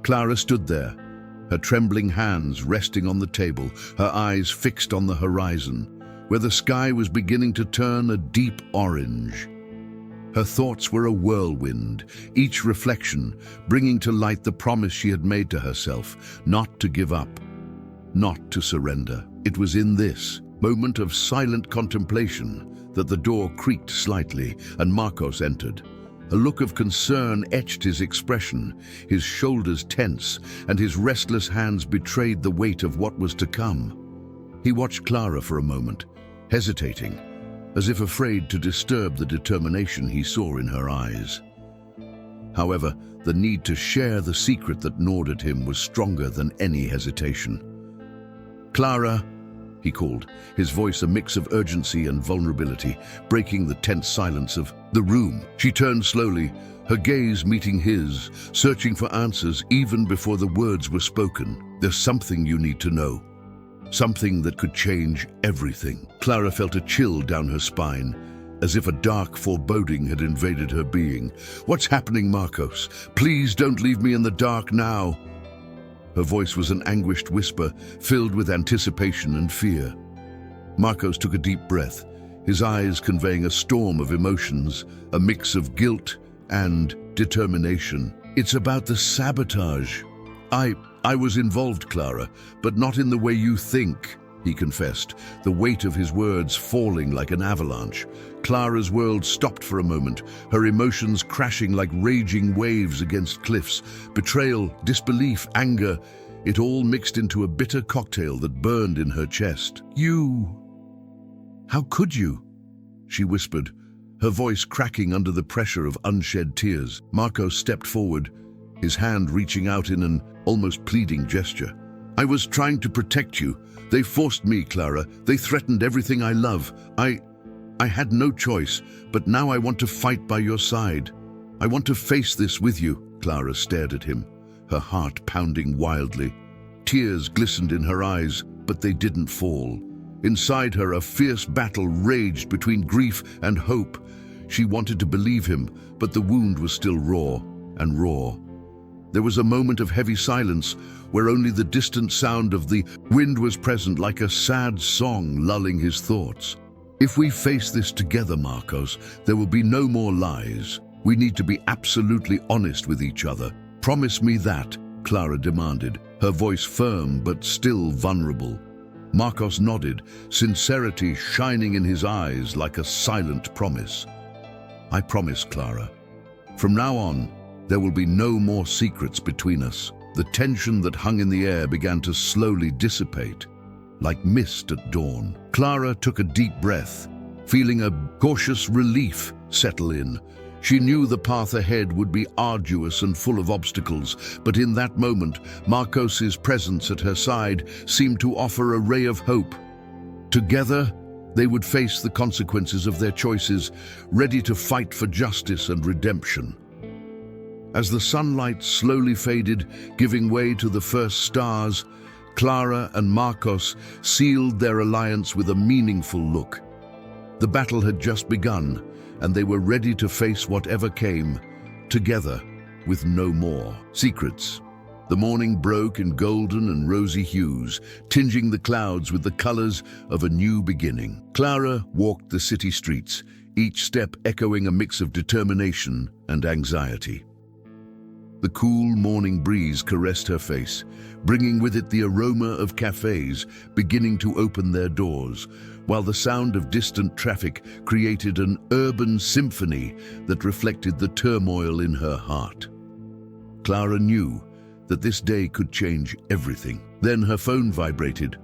Clara stood there, her trembling hands resting on the table, her eyes fixed on the horizon, where the sky was beginning to turn a deep orange. Her thoughts were a whirlwind, each reflection bringing to light the promise she had made to herself, not to give up, not to surrender. It was in this moment of silent contemplation that the door creaked slightly and Marcos entered. A look of concern etched his expression, his shoulders tense, and his restless hands betrayed the weight of what was to come. He watched Clara for a moment, hesitating, as if afraid to disturb the determination he saw in her eyes. However, the need to share the secret that gnawed at him was stronger than any hesitation. "Clara," he called, his voice a mix of urgency and vulnerability, breaking the tense silence of the room. She turned slowly, her gaze meeting his, searching for answers even before the words were spoken. "There's something you need to know. Something that could change everything." Clara felt a chill down her spine, as if a dark foreboding had invaded her being. "What's happening, Marcos? Please don't leave me in the dark now." Her voice was an anguished whisper, filled with anticipation and fear. Marcos took a deep breath, his eyes conveying a storm of emotions, a mix of guilt and determination. "It's about the sabotage. I was involved, Clara, but not in the way you think," he confessed, the weight of his words falling like an avalanche. Clara's world stopped for a moment, her emotions crashing like raging waves against cliffs. Betrayal, disbelief, anger, it all mixed into a bitter cocktail that burned in her chest. "You... How could you?" she whispered, her voice cracking under the pressure of unshed tears. Marcos stepped forward, his hand reaching out in an almost pleading gesture. "I was trying to protect you. They forced me, Clara. They threatened everything I love. I had no choice, but now I want to fight by your side. I want to face this with you." Clara stared at him, her heart pounding wildly. Tears glistened in her eyes, but they didn't fall. Inside her, a fierce battle raged between grief and hope. She wanted to believe him, but the wound was still raw and raw. There was a moment of heavy silence where only the distant sound of the wind was present, like a sad song lulling his thoughts. If we face this together, Marcos, there will be no more lies. We need to be absolutely honest with each other. Promise me that, Clara demanded, her voice firm but still vulnerable. Marcos nodded, sincerity shining in his eyes like a silent promise. I promise, Clara. From now on, there will be no more secrets between us. The tension that hung in the air began to slowly dissipate, like mist at dawn. Clara took a deep breath, feeling a cautious relief settle in. She knew the path ahead would be arduous and full of obstacles, but in that moment, Marcos's presence at her side seemed to offer a ray of hope. Together, they would face the consequences of their choices, ready to fight for justice and redemption. As the sunlight slowly faded, giving way to the first stars, Clara and Marcos sealed their alliance with a meaningful look. The battle had just begun, and they were ready to face whatever came, together, with no more secrets. The morning broke in golden and rosy hues, tinging the clouds with the colors of a new beginning. Clara walked the city streets, each step echoing a mix of determination and anxiety. The cool morning breeze caressed her face, bringing with it the aroma of cafes beginning to open their doors, while the sound of distant traffic created an urban symphony that reflected the turmoil in her heart. Clara knew that this day could change everything. Then her phone vibrated,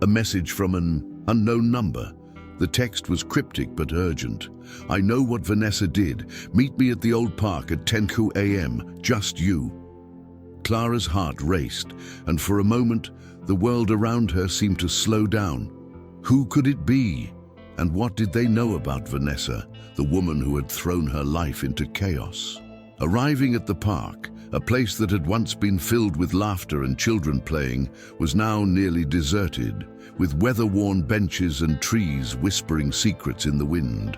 a message from an unknown number. The text was cryptic but urgent. I know what Vanessa did. Meet me at the old park at 10 a.m. Just you. Clara's heart raced, and for a moment, the world around her seemed to slow down. Who could it be? And what did they know about Vanessa, the woman who had thrown her life into chaos? Arriving at the park, a place that had once been filled with laughter and children playing, was now nearly deserted, with weather-worn benches and trees whispering secrets in the wind.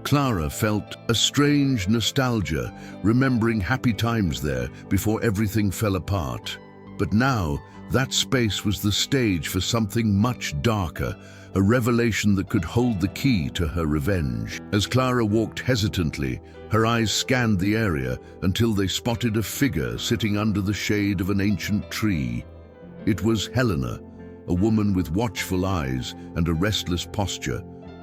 Clara felt a strange nostalgia, remembering happy times there before everything fell apart. But now, that space was the stage for something much darker, a revelation that could hold the key to her revenge. As Clara walked hesitantly, her eyes scanned the area until they spotted a figure sitting under the shade of an ancient tree. It was Helena, a woman with watchful eyes and a restless posture,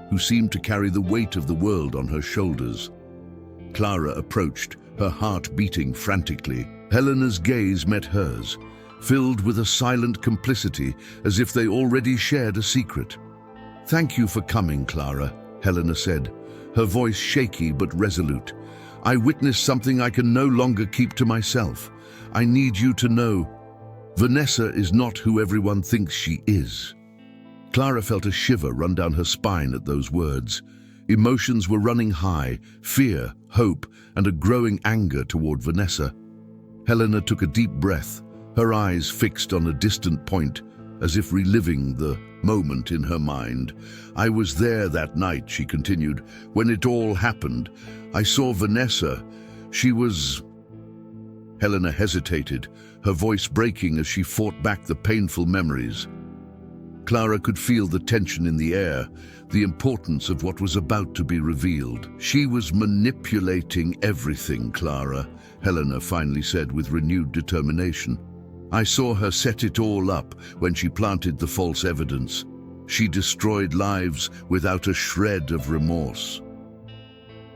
who seemed to carry the weight of the world on her shoulders. Clara approached, her heart beating frantically. Helena's gaze met hers, filled with a silent complicity, as if they already shared a secret. "Thank you for coming, Clara," Helena said, her voice shaky but resolute. "I witnessed something I can no longer keep to myself. I need you to know Vanessa is not who everyone thinks she is." Clara felt a shiver run down her spine at those words. Emotions were running high, fear, hope, and a growing anger toward Vanessa. Helena took a deep breath, her eyes fixed on a distant point, as if reliving the moment in her mind. "I was there that night," she continued, "when it all happened. I saw Vanessa. She was—" Helena hesitated, her voice breaking as she fought back the painful memories. Clara could feel the tension in the air, the importance of what was about to be revealed. "She was manipulating everything, Clara," Helena finally said with renewed determination. "I saw her set it all up when she planted the false evidence. She destroyed lives without a shred of remorse."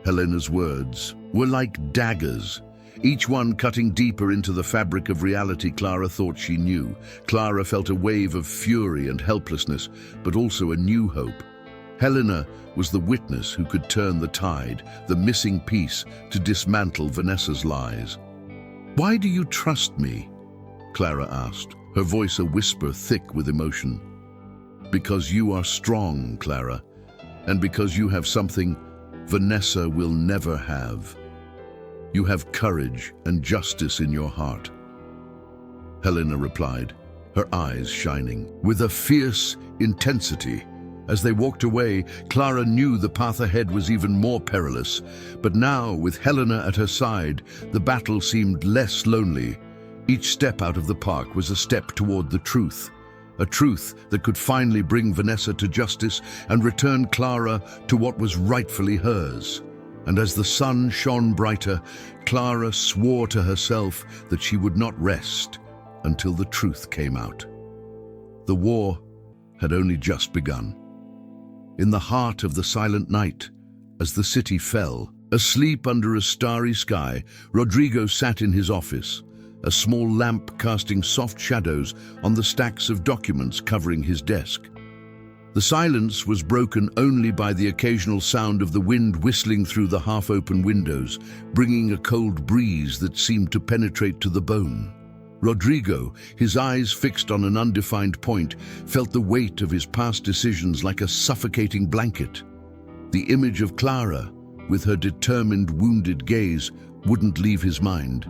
Helena's words were like daggers, each one cutting deeper into the fabric of reality Clara thought she knew. Clara felt a wave of fury and helplessness, but also a new hope. Helena was the witness who could turn the tide, the missing piece to dismantle Vanessa's lies. "Why do you trust me?" Clara asked, her voice a whisper thick with emotion. "Because you are strong, Clara, and because you have something Vanessa will never have. You have courage and justice in your heart." Helena replied, her eyes shining. With a fierce intensity, As they walked away, Clara knew the path ahead was even more perilous. But now, with Helena at her side, the battle seemed less lonely. Each step out of the park was a step toward the truth. A truth that could finally bring Vanessa to justice and return Clara to what was rightfully hers. And as the sun shone brighter, Clara swore to herself that she would not rest until the truth came out. The war had only just begun. In the heart of the silent night, as the city fell, asleep under a starry sky, Rodrigo sat in his office, a small lamp casting soft shadows on the stacks of documents covering his desk. The silence was broken only by the occasional sound of the wind whistling through the half-open windows, bringing a cold breeze that seemed to penetrate to the bone. Rodrigo, his eyes fixed on an undefined point, felt the weight of his past decisions like a suffocating blanket. The image of Clara, with her determined, wounded gaze, wouldn't leave his mind.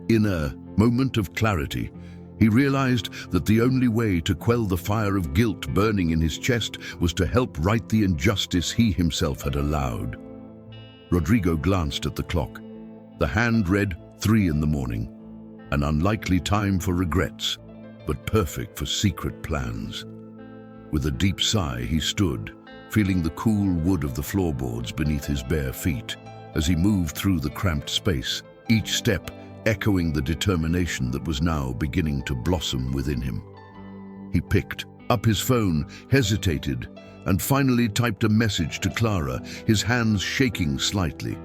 In a moment of clarity, he realized that the only way to quell the fire of guilt burning in his chest was to help right the injustice he himself had allowed. Rodrigo glanced at the clock. The hand read 3 a.m. An unlikely time for regrets, but perfect for secret plans. With a deep sigh, he stood, feeling the cool wood of the floorboards beneath his bare feet. As he moved through the cramped space, each step echoing the determination that was now beginning to blossom within him. He picked up his phone, hesitated, and finally typed a message to Clara, his hands shaking slightly.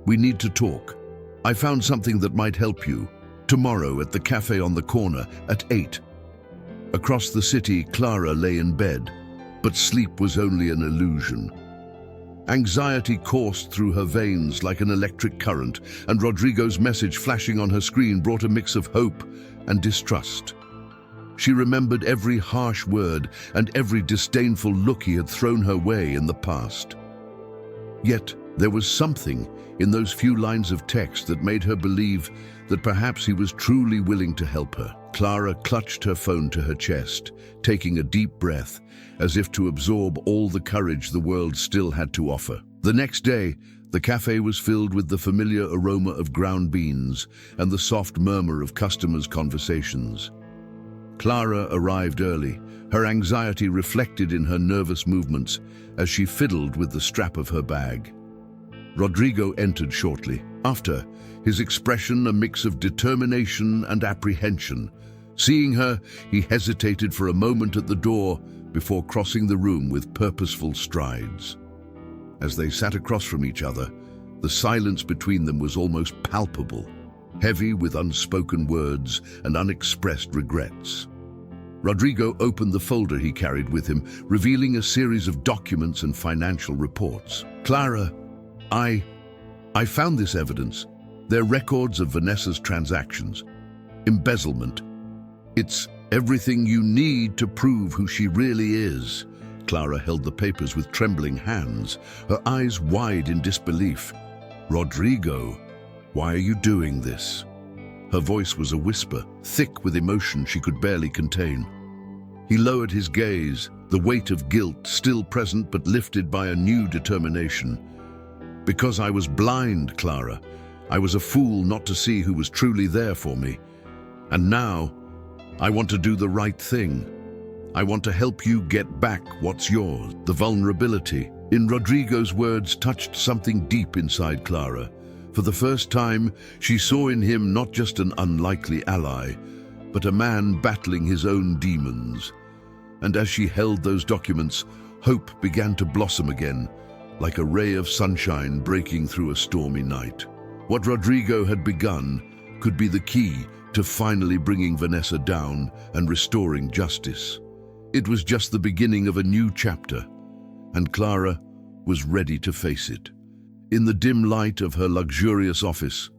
"We need to talk. I found something that might help you. Tomorrow at the cafe on the corner at 8. Across the city, Clara lay in bed, but sleep was only an illusion. Anxiety coursed through her veins like an electric current, and Rodrigo's message flashing on her screen brought a mix of hope and distrust. She remembered every harsh word and every disdainful look he had thrown her way in the past. Yet there was something in those few lines of text that made her believe that perhaps he was truly willing to help her. Clara clutched her phone to her chest, taking a deep breath, as if to absorb all the courage the world still had to offer. The next day, the cafe was filled with the familiar aroma of ground beans and the soft murmur of customers' conversations. Clara arrived early, her anxiety reflected in her nervous movements as she fiddled with the strap of her bag. Rodrigo entered shortly after, his expression a mix of determination and apprehension. Seeing her, he hesitated for a moment at the door before crossing the room with purposeful strides. As they sat across from each other, the silence between them was almost palpable, heavy with unspoken words and unexpressed regrets. Rodrigo opened the folder he carried with him, revealing a series of documents and financial reports. "Clara, I found this evidence. They're records of Vanessa's transactions. Embezzlement. It's everything you need to prove who she really is." Clara held the papers with trembling hands, her eyes wide in disbelief. "Rodrigo, why are you doing this?" Her voice was a whisper, thick with emotion she could barely contain. He lowered his gaze, the weight of guilt still present but lifted by a new determination. "Because I was blind, Clara. I was a fool not to see who was truly there for me. And now, I want to do the right thing. I want to help you get back what's yours." The vulnerability in Rodrigo's words touched something deep inside Clara. For the first time, she saw in him not just an unlikely ally, but a man battling his own demons. And as she held those documents, hope began to blossom again, like a ray of sunshine breaking through a stormy night. What Rodrigo had begun could be the key to finally bringing Vanessa down and restoring justice. It was just the beginning of a new chapter, and Clara was ready to face it. In the dim light of her luxurious office,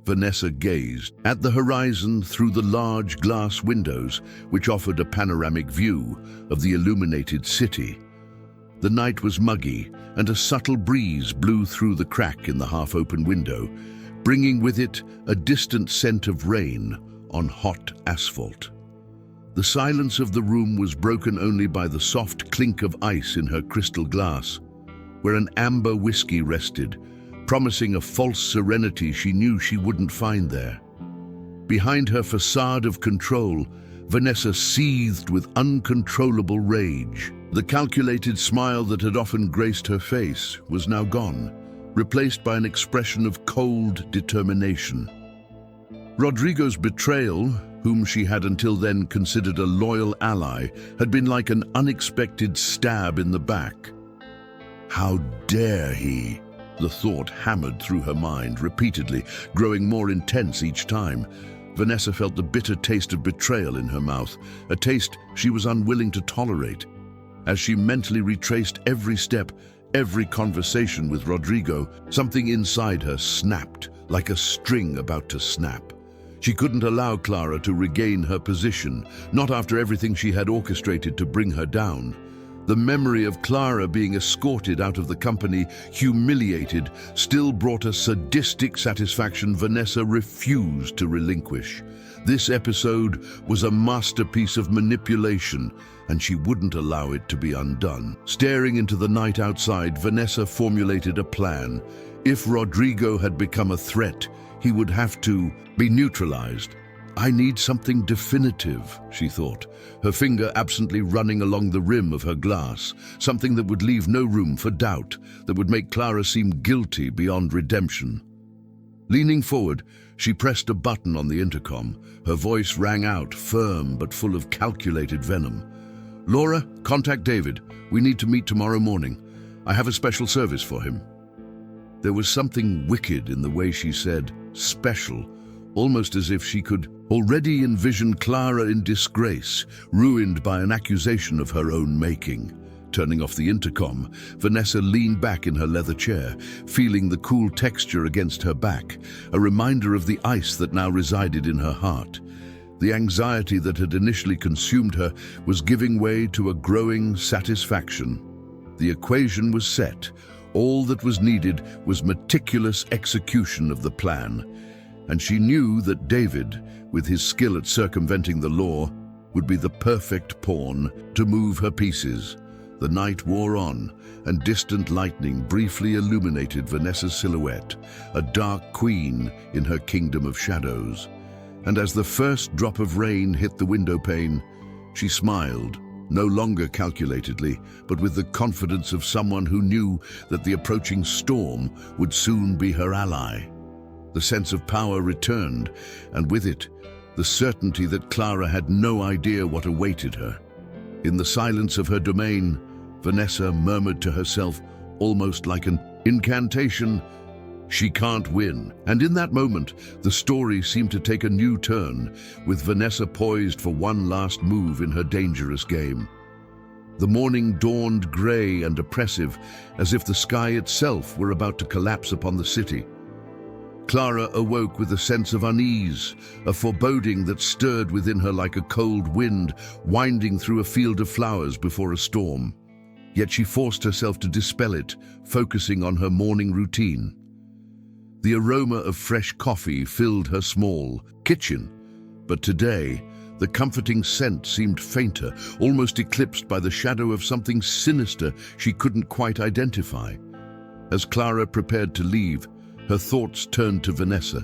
Vanessa gazed at the horizon through the large glass windows, which offered a panoramic view of the illuminated city. The night was muggy, and a subtle breeze blew through the crack in the half-open window, bringing with it a distant scent of rain on hot asphalt. The silence of the room was broken only by the soft clink of ice in her crystal glass, where an amber whiskey rested, promising a false serenity she knew she wouldn't find there. Behind her facade of control, Vanessa seethed with uncontrollable rage. The calculated smile that had often graced her face was now gone, replaced by an expression of cold determination. Rodrigo's betrayal, whom she had until then considered a loyal ally, had been like an unexpected stab in the back. How dare he? The thought hammered through her mind repeatedly, growing more intense each time. Vanessa felt the bitter taste of betrayal in her mouth, a taste she was unwilling to tolerate. As she mentally retraced every step, every conversation with Rodrigo, something inside her snapped, like a string about to snap. She couldn't allow Clara to regain her position, not after everything she had orchestrated to bring her down. The memory of Clara being escorted out of the company, humiliated, still brought a sadistic satisfaction Vanessa refused to relinquish. This episode was a masterpiece of manipulation, and she wouldn't allow it to be undone. Staring into the night outside, Vanessa formulated a plan. If Rodrigo had become a threat, he would have to be neutralized. I need something definitive, she thought, her finger absently running along the rim of her glass, something that would leave no room for doubt, that would make Clara seem guilty beyond redemption. Leaning forward, she pressed a button on the intercom. Her voice rang out, firm but full of calculated venom. Laura, contact David. We need to meet tomorrow morning. I have a special service for him. There was something wicked in the way she said special, almost as if she could already envision Clara in disgrace, ruined by an accusation of her own making. Turning off the intercom, Vanessa leaned back in her leather chair, feeling the cool texture against her back, a reminder of the ice that now resided in her heart. The anxiety that had initially consumed her was giving way to a growing satisfaction. The equation was set. All that was needed was meticulous execution of the plan, and she knew that David, with his skill at circumventing the law, would be the perfect pawn to move her pieces. The night wore on, and distant lightning briefly illuminated Vanessa's silhouette, a dark queen in her kingdom of shadows. And as the first drop of rain hit the window pane, she smiled, no longer calculatedly, but with the confidence of someone who knew that the approaching storm would soon be her ally. The sense of power returned, and with it, the certainty that Clara had no idea what awaited her. In the silence of her domain, Vanessa murmured to herself, almost like an incantation, "She can't win." And in that moment, the story seemed to take a new turn, with Vanessa poised for one last move in her dangerous game. The morning dawned grey and oppressive, as if the sky itself were about to collapse upon the city. Clara awoke with a sense of unease, a foreboding that stirred within her like a cold wind winding through a field of flowers before a storm. Yet she forced herself to dispel it, focusing on her morning routine. The aroma of fresh coffee filled her small kitchen, but today, the comforting scent seemed fainter, almost eclipsed by the shadow of something sinister she couldn't quite identify. As Clara prepared to leave, her thoughts turned to Vanessa.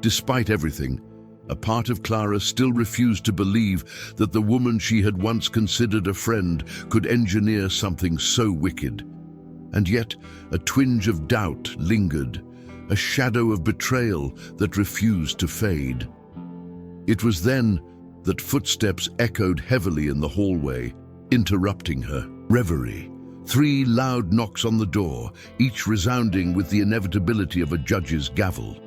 Despite everything, a part of Clara still refused to believe that the woman she had once considered a friend could engineer something so wicked. And yet, a twinge of doubt lingered, a shadow of betrayal that refused to fade. It was then that footsteps echoed heavily in the hallway, interrupting her reverie. 3 loud knocks on the door, each resounding with the inevitability of a judge's gavel.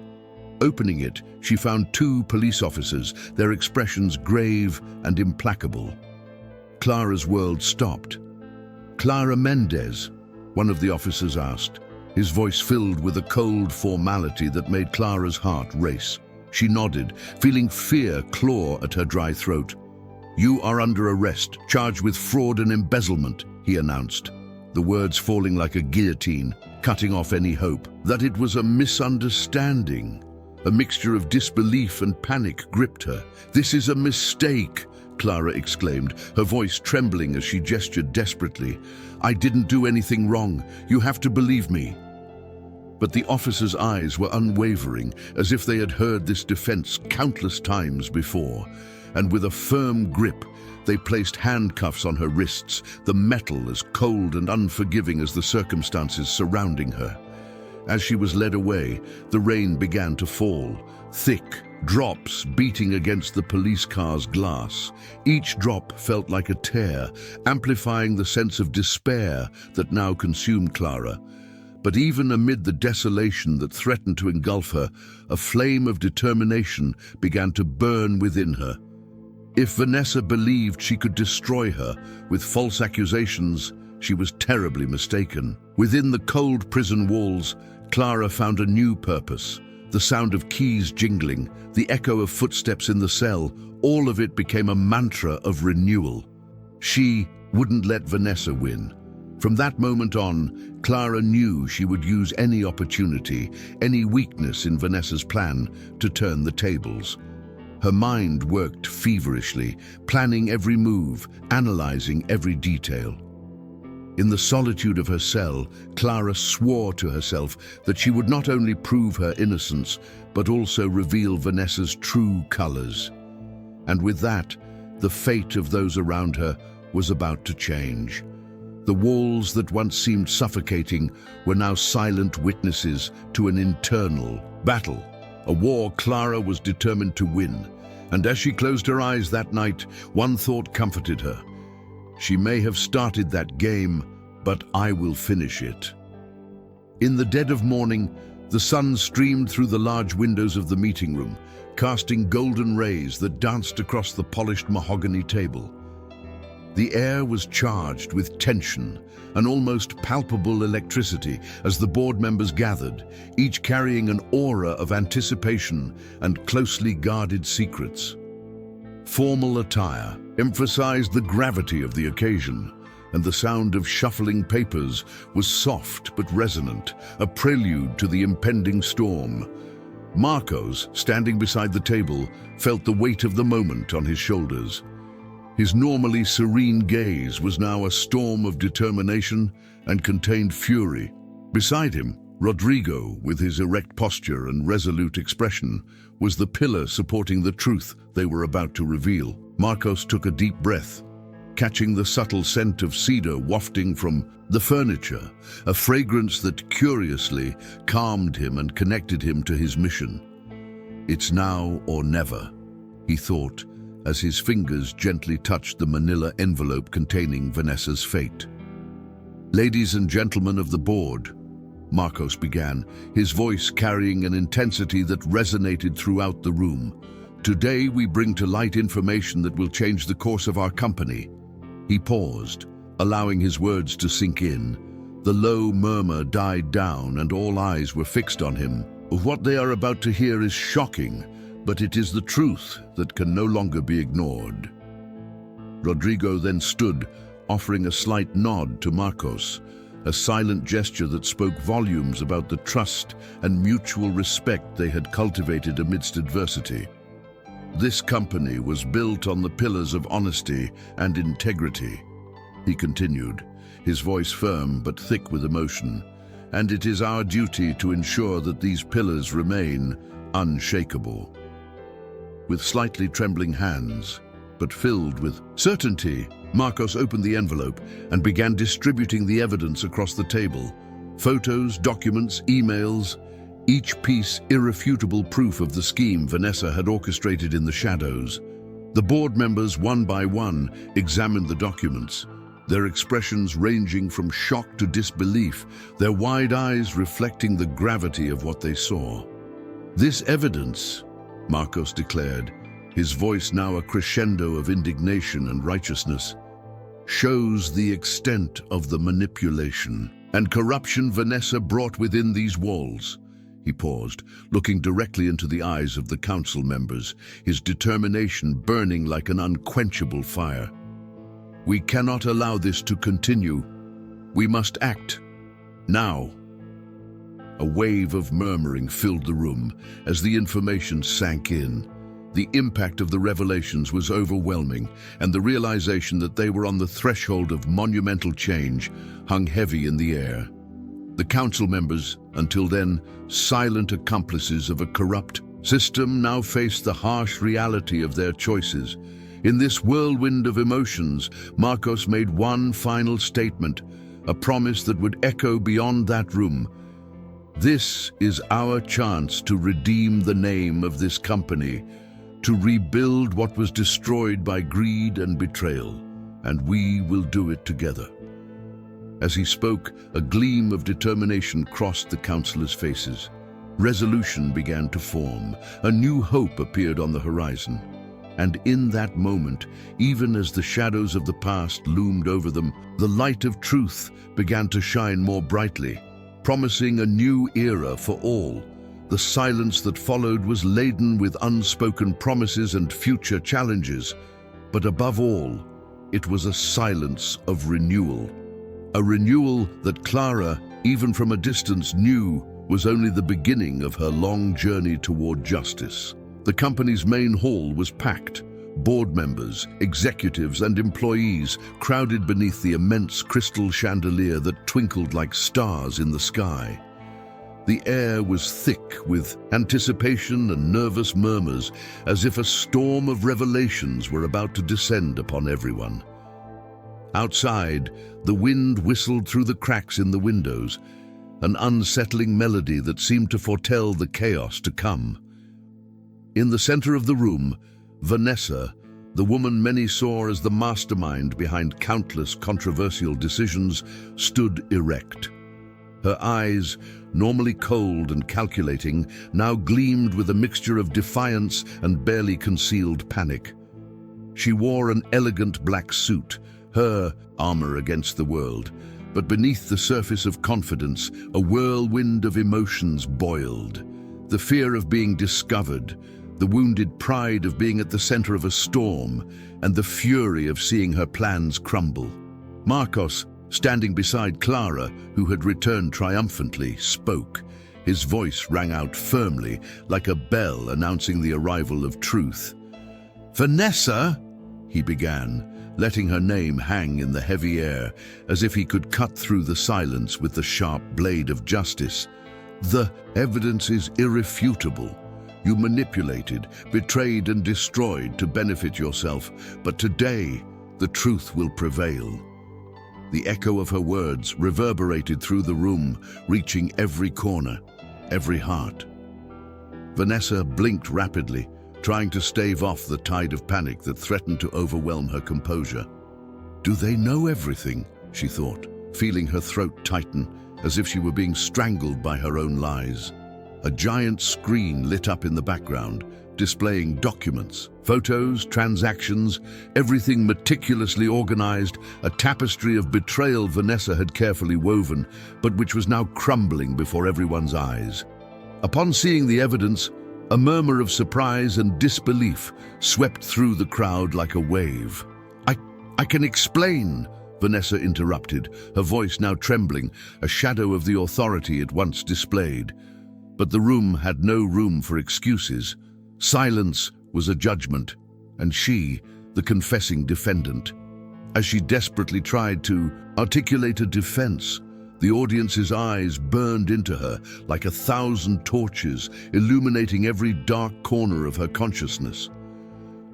Opening it, she found 2 police officers, their expressions grave and implacable. Clara's world stopped. "Clara Mendez?" one of the officers asked, his voice filled with a cold formality that made Clara's heart race. She nodded, feeling fear claw at her dry throat. "You are under arrest, charged with fraud and embezzlement," he announced, the words falling like a guillotine, cutting off any hope. That it was a misunderstanding. A mixture of disbelief and panic gripped her. "This is a mistake," Clara exclaimed, her voice trembling as she gestured desperately. "I didn't do anything wrong. You have to believe me." But the officer's eyes were unwavering, as if they had heard this defense countless times before, and with a firm grip, they placed handcuffs on her wrists, the metal as cold and unforgiving as the circumstances surrounding her. As she was led away, the rain began to fall, thick drops beating against the police car's glass. Each drop felt like a tear, amplifying the sense of despair that now consumed Clara. But even amid the desolation that threatened to engulf her, a flame of determination began to burn within her. If Vanessa believed she could destroy her with false accusations, she was terribly mistaken. Within the cold prison walls, Clara found a new purpose. The sound of keys jingling, the echo of footsteps in the cell, all of it became a mantra of renewal. She wouldn't let Vanessa win. From that moment on, Clara knew she would use any opportunity, any weakness in Vanessa's plan to turn the tables. Her mind worked feverishly, planning every move, analyzing every detail. In the solitude of her cell, Clara swore to herself that she would not only prove her innocence, but also reveal Vanessa's true colors. And with that, the fate of those around her was about to change. The walls that once seemed suffocating were now silent witnesses to an internal battle, a war Clara was determined to win. And as she closed her eyes that night, one thought comforted her. She may have started that game, but I will finish it. In the dead of morning, the sun streamed through the large windows of the meeting room, casting golden rays that danced across the polished mahogany table. The air was charged with tension, an almost palpable electricity as the board members gathered, each carrying an aura of anticipation and closely guarded secrets. Formal attire emphasized the gravity of the occasion, and the sound of shuffling papers was soft but resonant, a prelude to the impending storm. Marcos, standing beside the table, felt the weight of the moment on his shoulders. His normally serene gaze was now a storm of determination and contained fury. Beside him, Rodrigo, with his erect posture and resolute expression, was the pillar supporting the truth they were about to reveal. Marcos took a deep breath, catching the subtle scent of cedar wafting from the furniture, a fragrance that curiously calmed him and connected him to his mission. "It's now or never," he thought, as his fingers gently touched the manila envelope containing Vanessa's fate. "Ladies and gentlemen of the board," Marcos began, his voice carrying an intensity that resonated throughout the room. "Today we bring to light information that will change the course of our company." He paused, allowing his words to sink in. The low murmur died down and all eyes were fixed on him. "What they are about to hear is shocking, but it is the truth that can no longer be ignored." Rodrigo then stood, offering a slight nod to Marcos, a silent gesture that spoke volumes about the trust and mutual respect they had cultivated amidst adversity. "This company was built on the pillars of honesty and integrity," he continued, his voice firm but thick with emotion, "and it is our duty to ensure that these pillars remain unshakable." With slightly trembling hands, but filled with certainty, Marcos opened the envelope and began distributing the evidence across the table. Photos, documents, emails, each piece irrefutable proof of the scheme Vanessa had orchestrated in the shadows. The board members, one by one, examined the documents, their expressions ranging from shock to disbelief, their wide eyes reflecting the gravity of what they saw. "This evidence," Marcos declared, his voice now a crescendo of indignation and righteousness, "shows the extent of the manipulation and corruption Vanessa brought within these walls." He paused, looking directly into the eyes of the council members, his determination burning like an unquenchable fire. "We cannot allow this to continue. We must act. Now." A wave of murmuring filled the room as the information sank in. The impact of the revelations was overwhelming, and the realization that they were on the threshold of monumental change hung heavy in the air. The council members, until then silent accomplices of a corrupt system, now faced the harsh reality of their choices. In this whirlwind of emotions, Marcos made one final statement, a promise that would echo beyond that room. This is our chance to redeem the name of this company, to rebuild what was destroyed by greed and betrayal, and we will do it together. As he spoke, a gleam of determination crossed the councillors' faces. Resolution began to form. A new hope appeared on the horizon. And in that moment, even as the shadows of the past loomed over them, the light of truth began to shine more brightly, promising a new era for all. The silence that followed was laden with unspoken promises and future challenges, but above all, it was a silence of renewal. A renewal that Clara, even from a distance, knew was only the beginning of her long journey toward justice. The company's main hall was packed. Board members, executives, and employees crowded beneath the immense crystal chandelier that twinkled like stars in the sky. The air was thick with anticipation and nervous murmurs, as if a storm of revelations were about to descend upon everyone. Outside, the wind whistled through the cracks in the windows, an unsettling melody that seemed to foretell the chaos to come. In the center of the room, Vanessa, the woman many saw as the mastermind behind countless controversial decisions, stood erect. Her eyes, normally cold and calculating, now gleamed with a mixture of defiance and barely concealed panic. She wore an elegant black suit, her armor against the world, but beneath the surface of confidence, a whirlwind of emotions boiled. The fear of being discovered, the wounded pride of being at the center of a storm, and the fury of seeing her plans crumble. Marcos, standing beside Clara, who had returned triumphantly, spoke. His voice rang out firmly, like a bell announcing the arrival of truth. "Vanessa," he began, letting her name hang in the heavy air, as if he could cut through the silence with the sharp blade of justice. "The evidence is irrefutable. You manipulated, betrayed, and destroyed to benefit yourself, but today the truth will prevail." The echo of her words reverberated through the room, reaching every corner, every heart. Vanessa blinked rapidly, trying to stave off the tide of panic that threatened to overwhelm her composure. "Do they know everything?" she thought, feeling her throat tighten, as if she were being strangled by her own lies. A giant screen lit up in the background, displaying documents, photos, transactions, everything meticulously organized, a tapestry of betrayal Vanessa had carefully woven, but which was now crumbling before everyone's eyes. Upon seeing the evidence, a murmur of surprise and disbelief swept through the crowd like a wave. I can explain," Vanessa interrupted, her voice now trembling, a shadow of the authority it once displayed. But the room had no room for excuses. Silence was a judgment, and she, the confessing defendant. As she desperately tried to articulate a defense, the audience's eyes burned into her like 1,000 torches, illuminating every dark corner of her consciousness.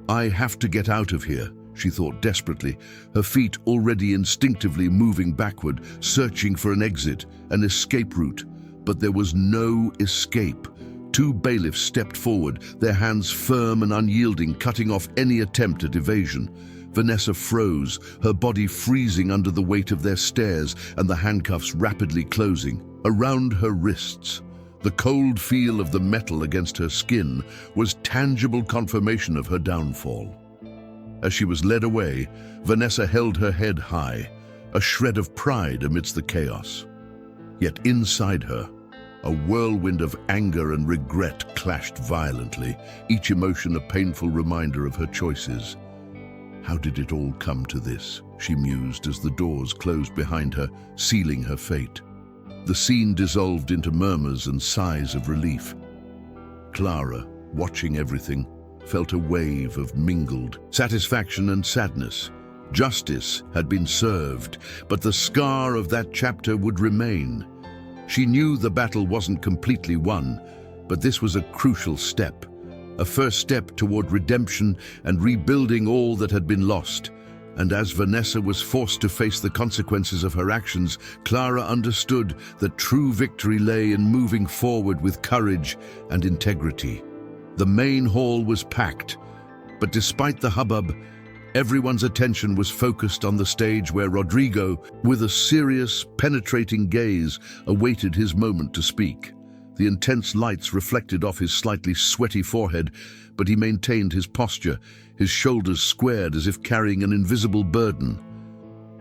"I have to get out of here," she thought desperately, her feet already instinctively moving backward, searching for an exit, an escape route. But there was no escape. Two bailiffs stepped forward, their hands firm and unyielding, cutting off any attempt at evasion. Vanessa froze, her body freezing under the weight of their stares and the handcuffs rapidly closing. Around her wrists, the cold feel of the metal against her skin was tangible confirmation of her downfall. As she was led away, Vanessa held her head high, a shred of pride amidst the chaos. Yet inside her, a whirlwind of anger and regret clashed violently, each emotion a painful reminder of her choices. How did it all come to this? She mused as the doors closed behind her, sealing her fate. The scene dissolved into murmurs and sighs of relief. Clara, watching everything, felt a wave of mingled satisfaction and sadness. Justice had been served, but the scar of that chapter would remain. She knew the battle wasn't completely won, but this was a crucial step, a first step toward redemption and rebuilding all that had been lost. And as Vanessa was forced to face the consequences of her actions, Clara understood that true victory lay in moving forward with courage and integrity. The main hall was packed, but despite the hubbub, everyone's attention was focused on the stage where Rodrigo, with a serious, penetrating gaze, awaited his moment to speak. The intense lights reflected off his slightly sweaty forehead, but he maintained his posture, his shoulders squared as if carrying an invisible burden.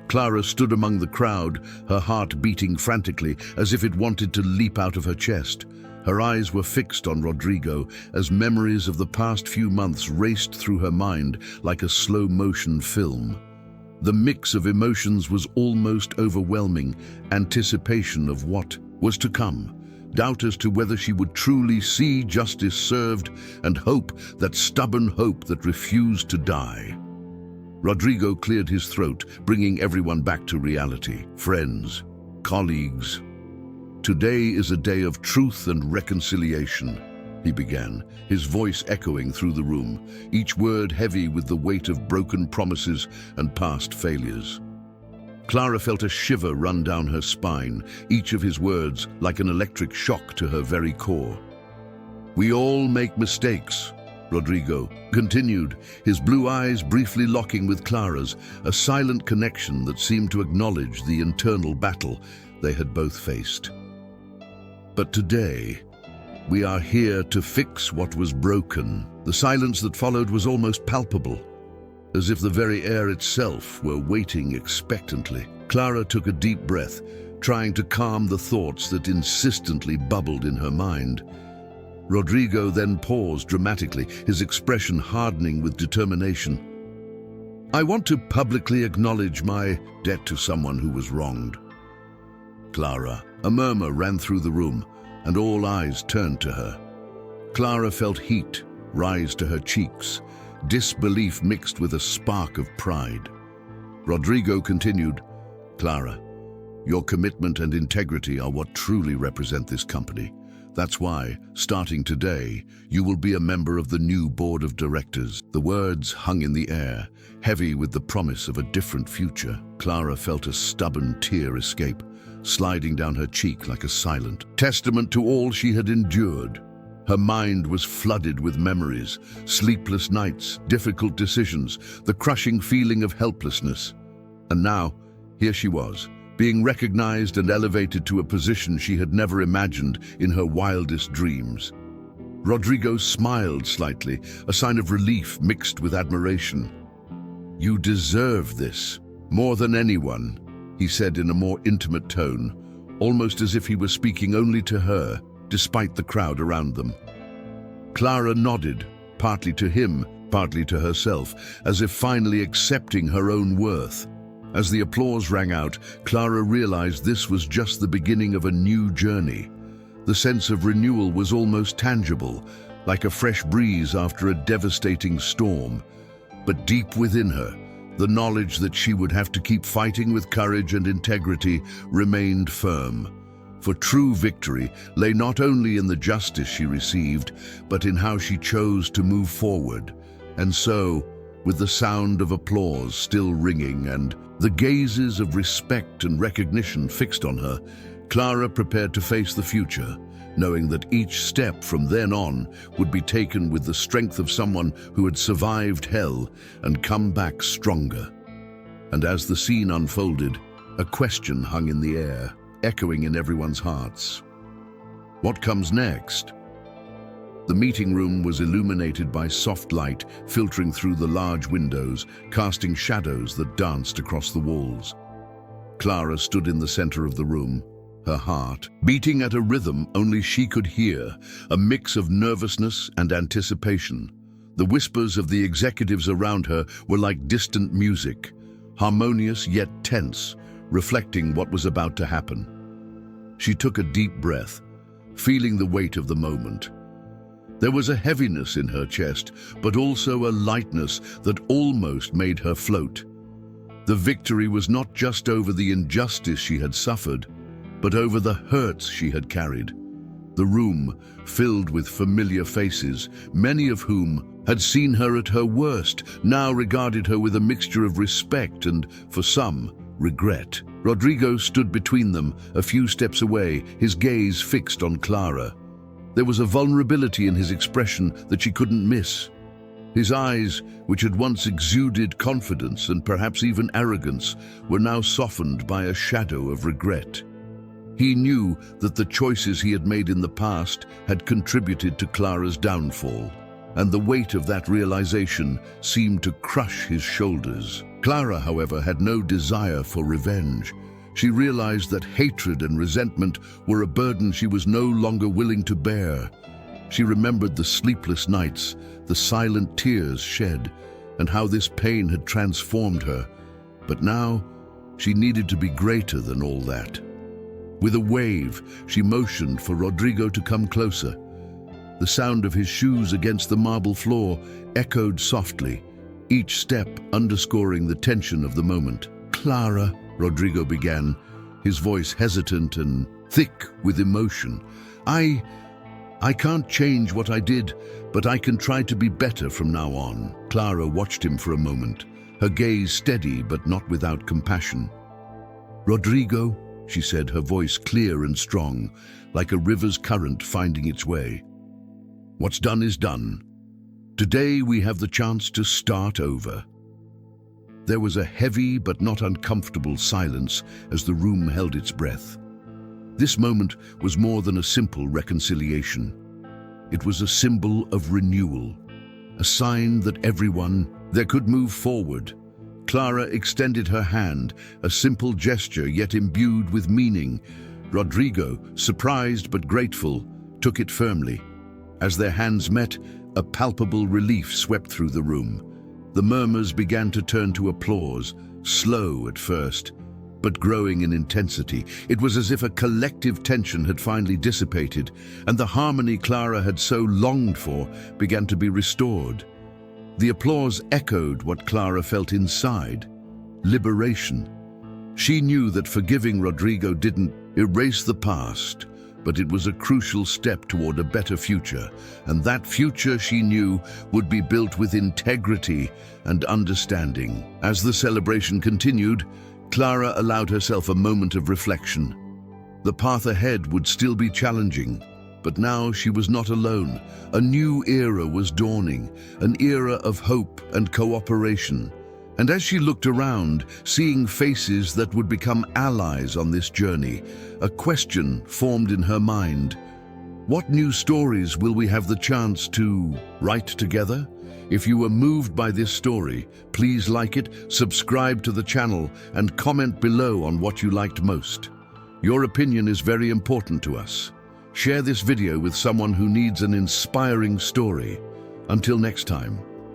Clara stood among the crowd, her heart beating frantically as if it wanted to leap out of her chest. Her eyes were fixed on Rodrigo as memories of the past few months raced through her mind like a slow-motion film. The mix of emotions was almost overwhelming, anticipation of what was to come, doubt as to whether she would truly see justice served, and hope, that stubborn hope that refused to die. Rodrigo cleared his throat, bringing everyone back to reality. Friends, colleagues, today is a day of truth and reconciliation, he began, his voice echoing through the room, each word heavy with the weight of broken promises and past failures. Clara felt a shiver run down her spine, each of his words like an electric shock to her very core. "We all make mistakes," Rodrigo continued, his blue eyes briefly locking with Clara's, a silent connection that seemed to acknowledge the internal battle they had both faced. "But today, we are here to fix what was broken." The silence that followed was almost palpable, as if the very air itself were waiting expectantly. Clara took a deep breath, trying to calm the thoughts that insistently bubbled in her mind. Rodrigo then paused dramatically, his expression hardening with determination. "I want to publicly acknowledge my debt to someone who was wronged." Clara. A murmur ran through the room, and all eyes turned to her. Clara felt heat rise to her cheeks, disbelief mixed with a spark of pride. Rodrigo continued, "Clara, your commitment and integrity are what truly represent this company. That's why, starting today, you will be a member of the new board of directors." The words hung in the air, heavy with the promise of a different future. Clara felt a stubborn tear escape, sliding down her cheek like a silent testament to all she had endured. Her mind was flooded with memories, sleepless nights, difficult decisions, the crushing feeling of helplessness. And now, here she was, being recognized and elevated to a position she had never imagined in her wildest dreams. Rodrigo smiled slightly, a sign of relief mixed with admiration. "You deserve this, more than anyone," he said in a more intimate tone, almost as if he were speaking only to her, despite the crowd around them. Clara nodded, partly to him, partly to herself, as if finally accepting her own worth. As the applause rang out, Clara realized this was just the beginning of a new journey. The sense of renewal was almost tangible, like a fresh breeze after a devastating storm. But deep within her, the knowledge that she would have to keep fighting with courage and integrity remained firm. For true victory lay not only in the justice she received, but in how she chose to move forward. And so, with the sound of applause still ringing and the gazes of respect and recognition fixed on her, Clara prepared to face the future, knowing that each step from then on would be taken with the strength of someone who had survived hell and come back stronger. And as the scene unfolded, a question hung in the air, echoing in everyone's hearts. What comes next? The meeting room was illuminated by soft light filtering through the large windows, casting shadows that danced across the walls. Clara stood in the center of the room, her heart beating at a rhythm only she could hear, a mix of nervousness and anticipation. The whispers of the executives around her were like distant music, harmonious yet tense, reflecting what was about to happen. She took a deep breath, feeling the weight of the moment. There was a heaviness in her chest, but also a lightness that almost made her float. The victory was not just over the injustice she had suffered, but over the hurts she had carried. The room, filled with familiar faces, many of whom had seen her at her worst, now regarded her with a mixture of respect and, for some, regret. Rodrigo stood between them, a few steps away, his gaze fixed on Clara. There was a vulnerability in his expression that she couldn't miss. His eyes, which had once exuded confidence and perhaps even arrogance, were now softened by a shadow of regret. He knew that the choices he had made in the past had contributed to Clara's downfall, and the weight of that realization seemed to crush his shoulders. Clara, however, had no desire for revenge. She realized that hatred and resentment were a burden she was no longer willing to bear. She remembered the sleepless nights, the silent tears shed, and how this pain had transformed her. But now, she needed to be greater than all that. With a wave, she motioned for Rodrigo to come closer. The sound of his shoes against the marble floor echoed softly, each step underscoring the tension of the moment. "Clara," Rodrigo began, his voice hesitant and thick with emotion. I can't change what I did, but I can try to be better from now on." Clara watched him for a moment, her gaze steady but not without compassion. "Rodrigo," she said, her voice clear and strong, like a river's current finding its way. "What's done is done. Today we have the chance to start over." There was a heavy but not uncomfortable silence as the room held its breath. This moment was more than a simple reconciliation. It was a symbol of renewal, a sign that everyone there could move forward. Clara extended her hand, a simple gesture yet imbued with meaning. Rodrigo, surprised but grateful, took it firmly. As their hands met, a palpable relief swept through the room. The murmurs began to turn to applause, slow at first, but growing in intensity. It was as if a collective tension had finally dissipated, and the harmony Clara had so longed for began to be restored. The applause echoed what Clara felt inside: liberation. She knew that forgiving Rodrigo didn't erase the past, but it was a crucial step toward a better future, and that future, she knew, would be built with integrity and understanding. As the celebration continued, Clara allowed herself a moment of reflection. The path ahead would still be challenging, but now she was not alone. A new era was dawning, an era of hope and cooperation. And as she looked around, seeing faces that would become allies on this journey, a question formed in her mind. What new stories will we have the chance to write together? If you were moved by this story, please like it, subscribe to the channel, and comment below on what you liked most. Your opinion is very important to us. Share this video with someone who needs an inspiring story. Until next time.